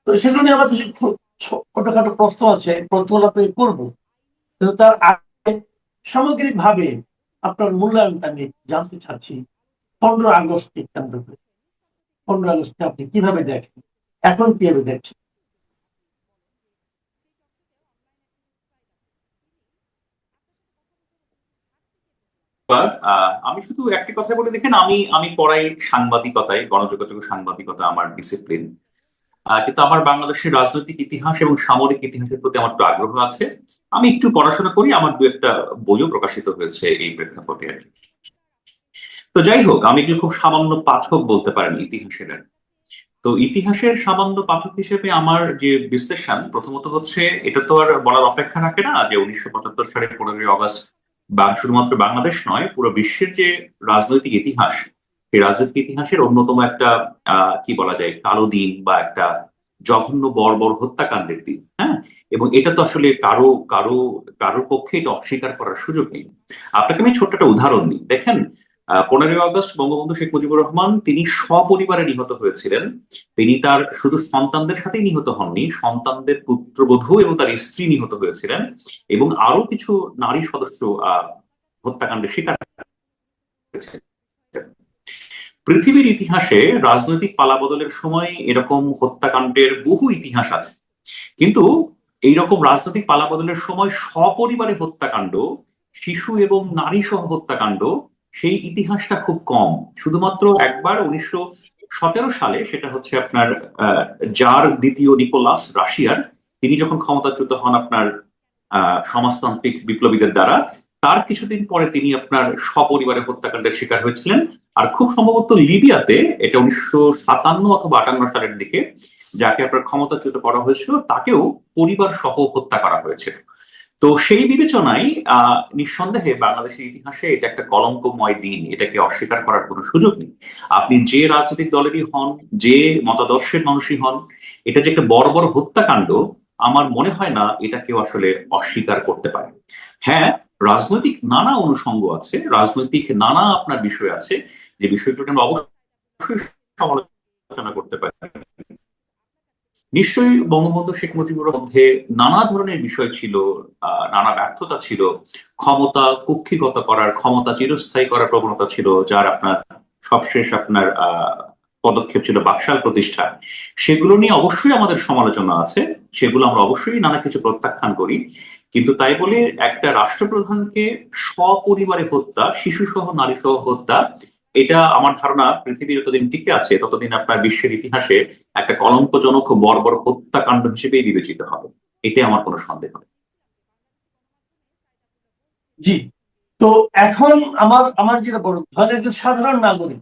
তো সেগুলো নিয়ে আমার কিছু ছোটখাটো প্রশ্ন আছে, প্রশ্নগুলো আপনাকে করবো, কিন্তু তার আগে সামগ্রিক ভাবে আপনার মূল্যায়নটা আমি জানতে চাচ্ছি 15 আগস্টকে কেন্দ্র করে। 15 আগস্টকে আপনি কিভাবে দেখেন, এখন কিভাবে দেখছেন? আমি শুধু একটি কথা বলে দেখেন, আমি আমি পড়াই সাংবাদিকতায়, গণযোগাযোগ ও সাংবাদিকতা আমার ডিসিপ্লিন। কিন্তু আমার বাংলাদেশের রাজনৈতিক ইতিহাস এবং সামরিক ইতিহাসের প্রতি আমার একটু আগ্রহ আছে। আমি একটু পড়াশোনা করি, আমার দু একটা বইও প্রকাশিত হয়েছে এই প্রেক্ষাপটে আর কি। তো যাই হোক, আমি কি খুব সামান্য পাঠক বলতে পারেন ইতিহাসের আর কি। তো ইতিহাসের সামান্য পাঠক হিসেবে আমার যে বিশ্লেষণ প্রথমত হচ্ছে, এটা তো আর বলার অপেক্ষা রাখে না যে 1975 সালের 15ই আগস্ট শুধুমাত্র বাংলাদেশ নয়, পুরো বিশ্বের যে রাজনৈতিক ইতিহাস, সেই রাজনৈতিক ইতিহাসের অন্যতম একটা কি বলা যায় কালো দিন বা একটা জঘন্য বর্বর হত্যাকাণ্ডের দিন। হ্যাঁ, এবং এটা তো আসলে কারো কারো কারোর পক্ষে এটা অস্বীকার করার সুযোগ নেই। আপনাকে আমি ছোট্ট একটা উদাহরণ দিই, দেখেন। 15ই আগস্ট বঙ্গবন্ধু শেখ মুজিবুর রহমান তিনি সপরিবারে নিহত হয়েছিলেন। তিনি তার শুধু সন্তানদের সাথেই নিহত হননি, সন্তানদের পুত্রবধূ এবং তার স্ত্রী নিহত হয়েছিলেন, এবং আরো কিছু নারী সদস্য হত্যাকাণ্ডের শিকার হয়েছে। পৃথিবীর ইতিহাসে রাজনৈতিক পালাবদলের সময় এরকম হত্যাকাণ্ডের বহু ইতিহাস আছে, কিন্তু এইরকম রাজনৈতিক পালাবদলের সময় সপরিবারে হত্যাকাণ্ড, শিশু এবং নারী সহ হত্যাকাণ্ড, সেই ইতিহাসটা খুব কম। শুধুমাত্র একবার 1917 সালে, সেটা হচ্ছে আপনার জার দ্বিতীয় নিকোলাস রাশিয়ার, তিনি যখন ক্ষমতাচ্যুত হন আপনার সমাজতান্ত্রিক বিপ্লবীদের দ্বারা, তার কিছুদিন পরে তিনি আপনার সপরিবারে হত্যাকাণ্ডের শিকার হয়েছিলেন। আর খুব সম্ভবত লিবিয়াতে, এটা 1957 অথবা 58 সালের দিকে, যাকে আপনার ক্ষমতাচ্যুত করা হয়েছিল তাকেও পরিবার সহ হত্যা করা হয়েছিল। তো সেই বিবেচনায় নিঃসন্দেহে বাংলাদেশের ইতিহাসে এটা একটা কলঙ্কময় দিন, এটাকে অস্বীকার করার কোনো সুযোগ নেই। আপনি যে রাজনৈতিক দলেরই হন, যে মতাদর্শের মানুষই হন, এটা যে একটা বড় বড় হত্যাকাণ্ড, আমার মনে হয় না এটা কেউ আসলে অস্বীকার করতে পারে। হ্যাঁ, রাজনৈতিক নানা অনুষঙ্গ আছে, রাজনৈতিক নানা আপনার বিষয় আছে, যে বিষয়গুলো আমরা অবশ্যই সমালোচনা করতে পারি। নিশ্চয়ই বঙ্গবন্ধু শেখ মুজিবুর মধ্যে নানা ধরনের বিষয় ছিল, নানা ব্যর্থতা ছিল, ক্ষমতা কুক্ষিগত করার, ক্ষমতা চিরস্থায়ী করার প্রবণতা ছিল, যার আপনার সবশেষ আপনার পদক্ষেপ ছিল বাকশাল প্রতিষ্ঠা। সেগুলো নিয়ে অবশ্যই আমাদের সমালোচনা আছে, সেগুলো আমরা অবশ্যই নানা কিছু প্রত্যাখ্যান করি। কিন্তু তাই বলে একটা রাষ্ট্রপ্রধানকে সপরিবারে হত্যা, শিশু সহ নারী সহ হত্যা, এটা আমার ধারণা পৃথিবী যতদিন টিকে আছে ততদিন আপনার বিশ্বের ইতিহাসে একটা কলঙ্কজনক ও বর্বর হত্যাকাণ্ড হিসেবেই বিবেচিত হবে। এতে আমার কোনো সন্দেহ নেই। জি। তো এখন আমার আমার যেটা বড়, ধরেন একজন সাধারণ নাগরিক,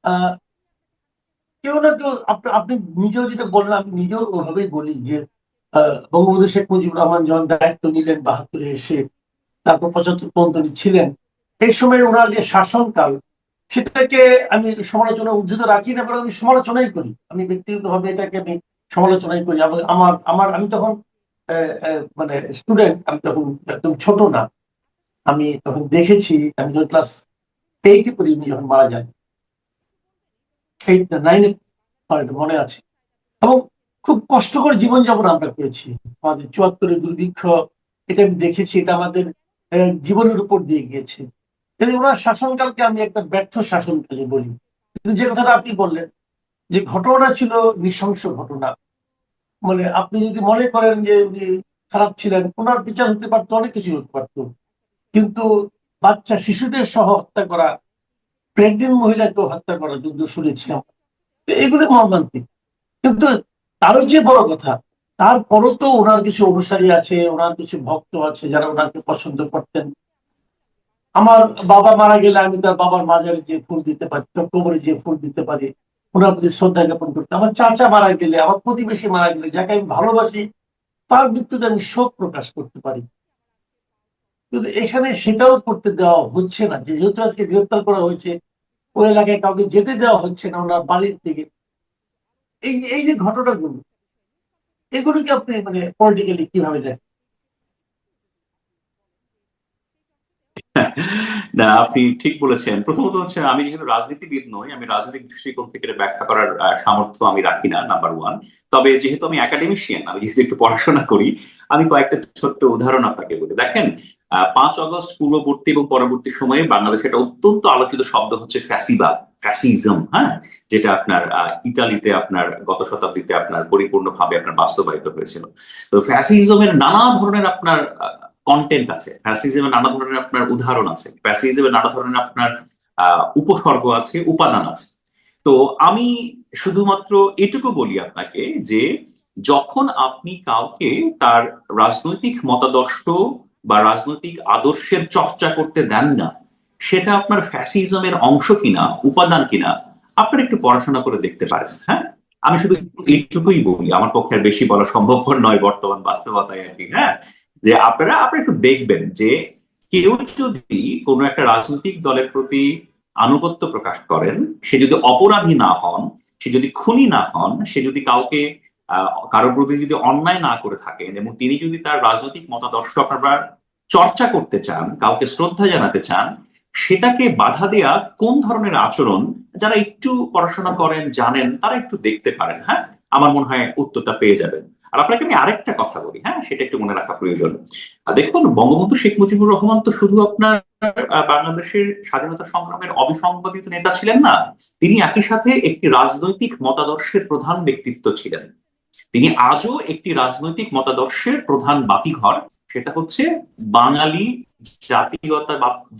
আহ কেউ না কেউ, আপনি নিজেও যেটা বললেন, আমি নিজেও ওভাবেই বলি যে বঙ্গবন্ধু শেখ মুজিবুর রহমান যখন দায়িত্ব নিলেন 72-এ এসে, তারপর 75 পর্যন্ত উনি ছিলেন, এই সময় ওনার যে শাসনকাল, সেটাকে আমি সমালোচনা ঊর্ধ্বে রাখি না, বরং আমি সমালোচনাই করি। আমি ব্যক্তিগতভাবে এটাকে আমি সমালোচনাই করি। এবং আমার আমার আমি তখন মানে স্টুডেন্ট, আমি তখন একদম ছোট না। আমি তখন দেখেছি, আমি যখন ক্লাস 8-এ পড়ি, উনি যখন মারা যান, 8 না 9-এ, মনে আছে। এবং খুব কষ্টকর জীবনযাপন আমরা করেছি। আমাদের 74-এর দুর্ভিক্ষ, এটা আমি দেখেছি, এটা আমাদের জীবনের উপর দিয়ে গিয়েছে। কিন্তু ওনার শাসনকালকে আমি একটা ব্যর্থ শাসনকালে বলি। কিন্তু যে কথাটা আপনি বললেন, যে ঘটনা ছিল নৃশংস ঘটনা, মানে আপনি যদি মনে করেন যে উনি খারাপ ছিলেন, ওনার বিচার হতে পারতো, অনেক কিছু হতে পারতো। কিন্তু বাচ্চা শিশুদের সহ হত্যা করা, প্রেগনেন্ট মহিলাকেও হত্যা করা যুদ্ধ শুনেছিলাম, এগুলো মর্মান্তিক। কিন্তু তারও যে বড় কথা, তারপরও তো ওনার কিছু অনুসারী আছে, ওনার কিছু ভক্ত আছে যারা ওনাকে পছন্দ করতেন। আমার বাবা মারা গেলে আমি তার বাবার মাজারে যে ফুল দিতে পারি, তার কবরে যে ফুল দিতে পারি, ওনার প্রতি শ্রদ্ধা জ্ঞাপন করতে। আমার চাচা মারা গেলে, আমার প্রতিবেশী মারা গেলে, যাকে আমি ভালোবাসি, তার মৃত্যুতে আমি শোক প্রকাশ করতে পারি। কিন্তু এখানে সেটাও করতে দেওয়া হচ্ছে না, যেহেতু আজকে গ্রেপ্তার করা হয়েছে, ওই এলাকায় কাউকে যেতে দেওয়া হচ্ছে না ওনার বাড়ির থেকে। এই এই যে ঘটনাগুলো, এগুলোকে আপনি মানে পলিটিক্যালি কিভাবে দেখেন? না, আপনি ঠিক বলেছেন। প্রথমত হচ্ছে আমি যেহেতু রাজনীতিবিদ নই, আমি রাজনৈতিক দৃষ্টিকোণ থেকে এটা ব্যাখ্যা করার সামর্থ্য আমি রাখি না, নাম্বার ওয়ান। তবে যেহেতু আমি একাডেমিশিয়ান, আমি যেহেতু একটু পড়াশোনা করি, আমি কয়েকটা ছোট্ট উদাহরণ আপনাকে বলি। দেখেন, 5 আগস্ট পূর্ববর্তী এবং পরবর্তী সময়ে বাংলাদেশে একটা অত্যন্ত আলোচিত শব্দ হচ্ছে ফ্যাসিবাদ, ফ্যাসিজম, হ্যাঁ, যেটা আপনার ইতালিতে আপনার গত শতাব্দীতে আপনার পরিপূর্ণভাবে আপনার বাস্তবায়িত হয়েছিল। তো ফ্যাসিজমের নানা ধরনের আপনার কন্টেন্ট আছে, ফ্যাসিজমের নানা ধরনের আপনার উদাহরণ আছে, ফ্যাসিজমের নানা ধরনের আপনার উপসর্গ আছে, উপাদান আছে। তো আমি শুধুমাত্র এটুকু বলি আপনাকে যে যখন আপনি কাউকে তার রাজনৈতিক মতাদর্শ বা রাজনৈতিক আদর্শের চর্চা করতে দেন না, সেটা আপনার ফ্যাসিজমের অংশ কিনা, উপাদান কিনা, আপনার একটু পড়াশোনা করে দেখতে পারেন। হ্যাঁ, আমি শুধু এইটুকুই বলি, আমার পক্ষে আর বেশি বলা সম্ভবপর নয় বর্তমান বাস্তবতায় আর কি। হ্যাঁ, যে আপনারা একটু দেখবেন যে কেউ যদি কোনো একটা রাজনৈতিক দলের প্রতি আনুগত্য প্রকাশ করেন, সে যদি অপরাধী না হন, সে যদি খুনি না হন, সে যদি কাউকে কারোর প্রতি যদি অন্যায় না করে থাকেন, এবং তিনি যদি তার রাজনৈতিক মতাদর্শ আপনারা চর্চা করতে চান, কাউকে শ্রদ্ধা জানাতে চান, সেটাকে বাধা দেয়া কোন ধরনের আচরণ, যারা একটু পড়াশোনা করেন, জানেন, তারা একটু দেখতে পারেন। হ্যাঁ, আমার মনে হয় উত্তরটা পেয়ে যাবেন। আর আপনাকে আমি আরেকটা কথা বলি, হ্যাঁ, সেটা একটু মনে রাখা প্রয়োজন। দেখুন, বঙ্গবন্ধু শেখ মুজিবুর রহমান তো শুধু আপনার বাংলাদেশের স্বাধীনতা সংগ্রামের অবিসংবাদিত নেতা ছিলেন না, তিনি একই সাথে একটি রাজনৈতিক মতাদর্শের প্রধান ব্যক্তিত্ব ছিলেন। তিনি আজও একটি রাজনৈতিক মতাদর্শের প্রধান বাতিঘর, সেটা হচ্ছে বাঙালি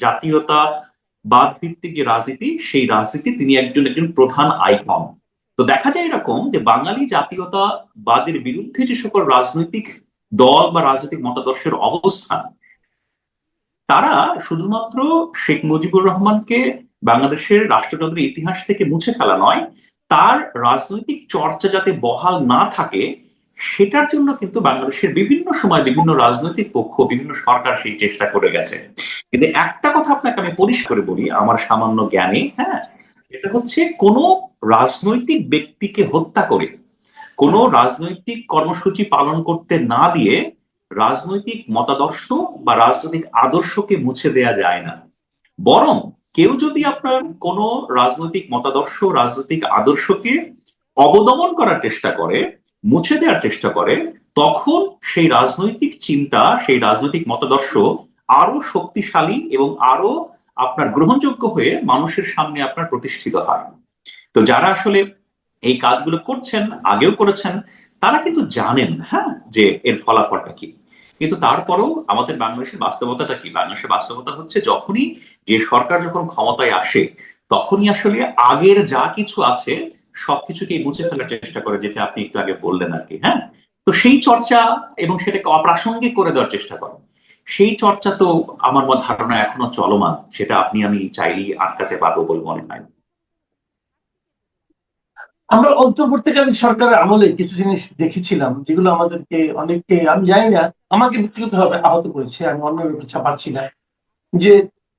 জাতীয়তাবাদ ভিত্তিক যে রাজনীতি, সেই রাজনীতি তিনি একজন একজন প্রধান আইকন। তো দেখা যায় এরকম যে বাঙালি জাতীয়তাবাদের বিরুদ্ধে যে সকল রাজনৈতিক দল বা রাজনৈতিক মতাদর্শের অবস্থান, তারা শুধুমাত্র শেখ মুজিবুর রহমানকে বাংলাদেশের রাষ্ট্রযন্ত্রের ইতিহাস থেকে মুছে ফেলা নয়, তার রাজনৈতিক চর্চা যাতে বহাল না থাকে, সেটার জন্য কিন্তু বাংলাদেশের বিভিন্ন সময় বিভিন্ন রাজনৈতিক পক্ষ, বিভিন্ন সরকার সেই চেষ্টা করে গেছে। কিন্তু একটা কথা আপনাকে আমি পরিষ্কার করে বলি আমার সামান্য জ্ঞানে, হ্যাঁ, এটা হচ্ছে কোন রাজনৈতিক ব্যক্তিকে হত্যা করে, কোন রাজনৈতিক কর্মসূচি পালন করতে না দিয়ে রাজনৈতিক মতাদর্শ বা রাজনৈতিক আদর্শকে মুছে দেয়া যায় না। বরং কেউ যদি আপনার কোন রাজনৈতিক মতাদর্শ, রাজনৈতিক আদর্শকে অবদমন করার চেষ্টা করে, মুছে দেওয়ার চেষ্টা করে, তখন সেই রাজনৈতিক চিন্তা, সেই রাজনৈতিক মতাদর্শ আরো শক্তিশালী এবং আরো আপনার গ্রহণযোগ্য হয়ে মানুষের সামনে আপনার প্রতিষ্ঠিত হয়। তো যারা আসলে এই কাজগুলো করছেন, আগেও করেছেন, তারা কিন্তু জানেন, হ্যাঁ, যে এর ফলাফলটা কি। কিন্তু তারপরেও আমাদের বাংলাদেশের বাস্তবতাটা কি? বাংলাদেশের বাস্তবতা হচ্ছে যখনই যে সরকার যখন ক্ষমতায় আসে, তখনই আসলে আগের যা কিছু আছে সবকিছুকে মুছে ফেলার চেষ্টা করে, যেটা আপনি একটু আগে বললেন আর কি। হ্যাঁ, তো সেই চর্চা এবং সেটাকে অপ্রাসঙ্গিক করে দেওয়ার চেষ্টা করে, সেই চর্চা তো আমার ধারণা এখনো চলমান, সেটা আপনি আমি চাইলেই আটকাতে পারবো বলে মনে হয় না। আমরা অন্তর্বর্তীকালীন সরকারের আমলে কিছু জিনিস দেখেছিলাম যেগুলো আমাদেরকে অনেককে, আমি জানি না, আমাকে ব্যক্তিগতভাবে আহত করেছে, আমি অন্যের উপর চাপাচ্ছি না, যে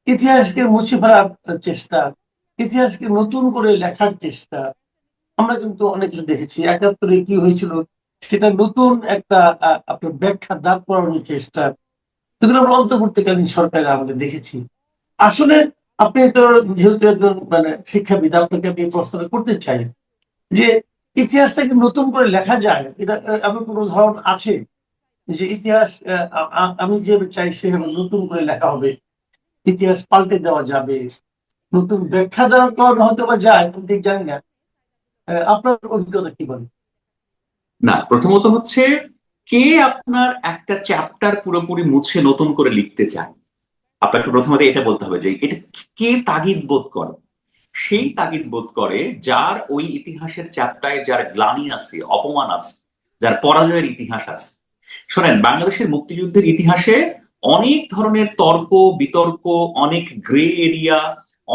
ইতিহাসকে মুছে ফেলার চেষ্টা, ইতিহাসকে নতুন করে লেখার চেষ্টা। আমরা কিন্তু অনেক কিছু দেখেছি, ৭১ কি হয়েছিল সেটা নতুন একটা আপনার ব্যাখ্যা দাঁড় করানোর চেষ্টা, এগুলো আমরা অন্তর্বর্তীকালীন সরকারের আমলে দেখেছি। আসলে আপনি তো যেহেতু একজন মানে শিক্ষাবিদ, আপনাকে আমি এই প্রশ্নটা করতে চাই যে ইতিহাসটাকে নতুন করে লেখা যায়, এটা এমন কোনো উদাহরণ আছে যে ইতিহাস আমি যে চাই সেভাবে নতুন করে লেখা হবে, ইতিহাস পাল্টে দেওয়া যাবে, নতুন ব্যাখ্যা দেওয়া করানো হয়তো বা যায়, আমি ঠিক জানি না। আপনার অভিজ্ঞতা কি বলে? না, প্রথমত হচ্ছে কে আপনার একটা চ্যাপ্টার পুরোপুরি মুছে নতুন করে লিখতে চায়, আপনাকে প্রথমত এটা বলতে হবে যে এটা কে তাগিদ বোধ করে। সেই তাগিদ বোধ করে যার ওই ইতিহাসের চ্যাপ্টারে যার গ্লানি আছে, অপমান আছে, যার পরাজয়ের ইতিহাস আছে। শোনেন, বাংলাদেশের মুক্তিযুদ্ধের ইতিহাসে অনেক ধরনের তর্ক বিতর্ক, অনেক গ্রে এরিয়া,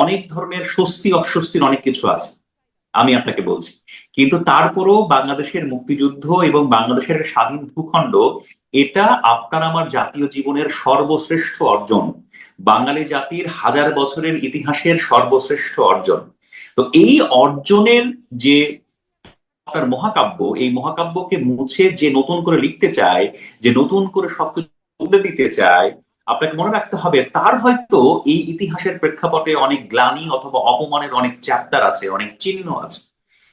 অনেক ধরনের স্বস্তি অস্বস্তির অনেক কিছু আছে, আমি আপনাকে বলছি। কিন্তু তারপরও বাংলাদেশের মুক্তিযুদ্ধ এবং বাংলাদেশের স্বাধীন ভূখণ্ড, এটা আপনার আমার জাতীয় জীবনের সর্বশ্রেষ্ঠ অর্জন, বাঙালি জাতির হাজার বছরের ইতিহাসের সর্বশ্রেষ্ঠ অর্জন। তো এই অর্জনের যে আপনার মহাকাব্য, এই মহাকাব্যকে মুছে যে নতুন করে লিখতে চায়, যে নতুন করে সবকিছু বদলে দিতে চায়, আপনাকে মনে রাখতে হবে তার হয়তো এই ইতিহাসের প্রেক্ষাপটে অনেক গ্লানি অথবা অপমানের অনেক চ্যাপ্টার আছে, অনেক চিহ্ন আছে,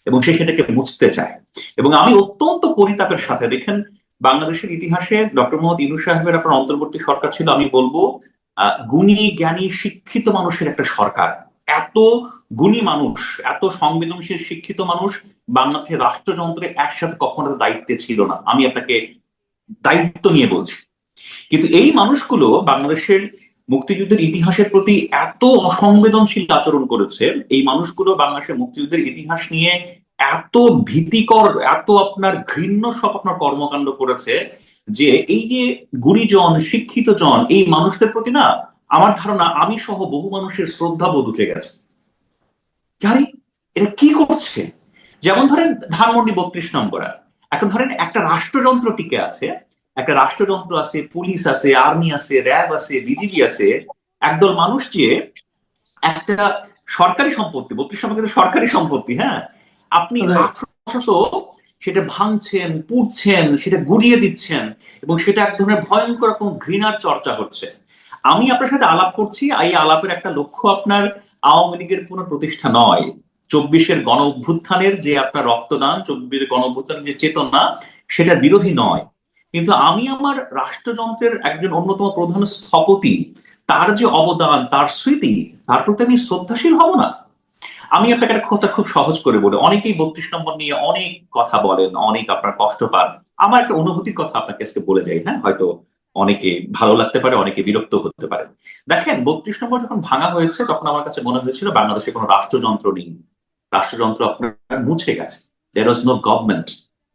এবং সে সেটাকে মুছতে চায়। এবং আমি অত্যন্ত পরিতাপের সাথে দেখেন, বাংলাদেশের ইতিহাসে ডক্টর মোহাম্মদ ইউনূস সাহেবের আপনার অন্তর্বর্তী সরকার ছিল, আমি বলবো গুণী জ্ঞানী শিক্ষিত মানুষের একটা সরকার। এত গুণী মানুষ, এত সংবেদনশীল শিক্ষিত মানুষ বাংলাদেশের রাষ্ট্রযন্ত্রে একসাথে কখনো দায়িত্বে ছিল না, আমি আপনাকে দায়িত্ব নিয়ে বলছি। কিন্তু এই মানুষগুলো বাংলাদেশের মুক্তিযুদ্ধের ইতিহাসের প্রতি এত অসংবেদনশীল আচরণ করেছে, এই মানুষগুলো বাংলাদেশের মুক্তিযুদ্ধের ইতিহাস নিয়ে এত ভীতিকর, এত আপনার ঘৃণ্য সব আপনার কর্মকাণ্ড করেছে, যে এই যে গুণীজন শিক্ষিত জন এই মানুষদের প্রতি না, আমার ধারণা আমি সহ বহু মানুষের শ্রদ্ধাবোধ উঠে গেছে। আরে এটা কি করছে? যেমন ধরেন ধানমন্ডি 32 নম্বর, এখন ধরেন একটা রাষ্ট্রযন্ত্র টিকে আছে, একটা রাষ্ট্রযন্ত্র আছে, পুলিশ আছে, আর্মি আছে, র্যাব আছে, বিজিবি আছে, একদল মানুষ যে একটা সরকারি সম্পত্তি, 32 নম্বর কিন্তু সরকারি সম্পত্তি, হ্যাঁ, আপনি রাইট। আক্রোশত সেটা ভাঙছেন, পুড়ছেন, সেটা গুড়িয়ে দিচ্ছেন, এবং সেটা এক ধরনের ভয়ঙ্কর রকম ঘৃণার চর্চা হচ্ছে। আমি আপনার সাথে আলাপ করছি, এই আলাপের একটা লক্ষ্য আপনার আওয়ামী লীগের পুনঃপ্রতিষ্ঠা নয়, 24-এর গণ অভ্যুত্থানের যে আপনার রক্তদান, 24-এর গণ অভ্যুত্থানের যে চেতনা, সেটা বিরোধী নয়। কিন্তু আমি আমার রাষ্ট্রযন্ত্রের একজন অন্যতম প্রধান স্থপতি, তার যে অবদান, তার স্মৃতি, তার প্রতি আমি শ্রদ্ধাশীল হব না? আমি আপনাকে একটা কথা খুব সহজ করে বলি, অনেকেই 32 নম্বর নিয়ে অনেক কথা বলেন, অনেক আপনার কষ্ট পান। আমার একটা অনুভূতির কথা আপনাকে আজকে বলে যাই, হ্যাঁ, হয়তো অনেকে ভালো লাগতে পারে, অনেকে বিরক্ত হতে পারে। দেখেন, 32 নম্বর যখন ভাঙা হয়েছে তখন আমার কাছে মনে হয়েছিল বাংলাদেশে কোনো রাষ্ট্রযন্ত্র নেই, রাষ্ট্রযন্ত্র আপনার মুছে গেছে, there was no government,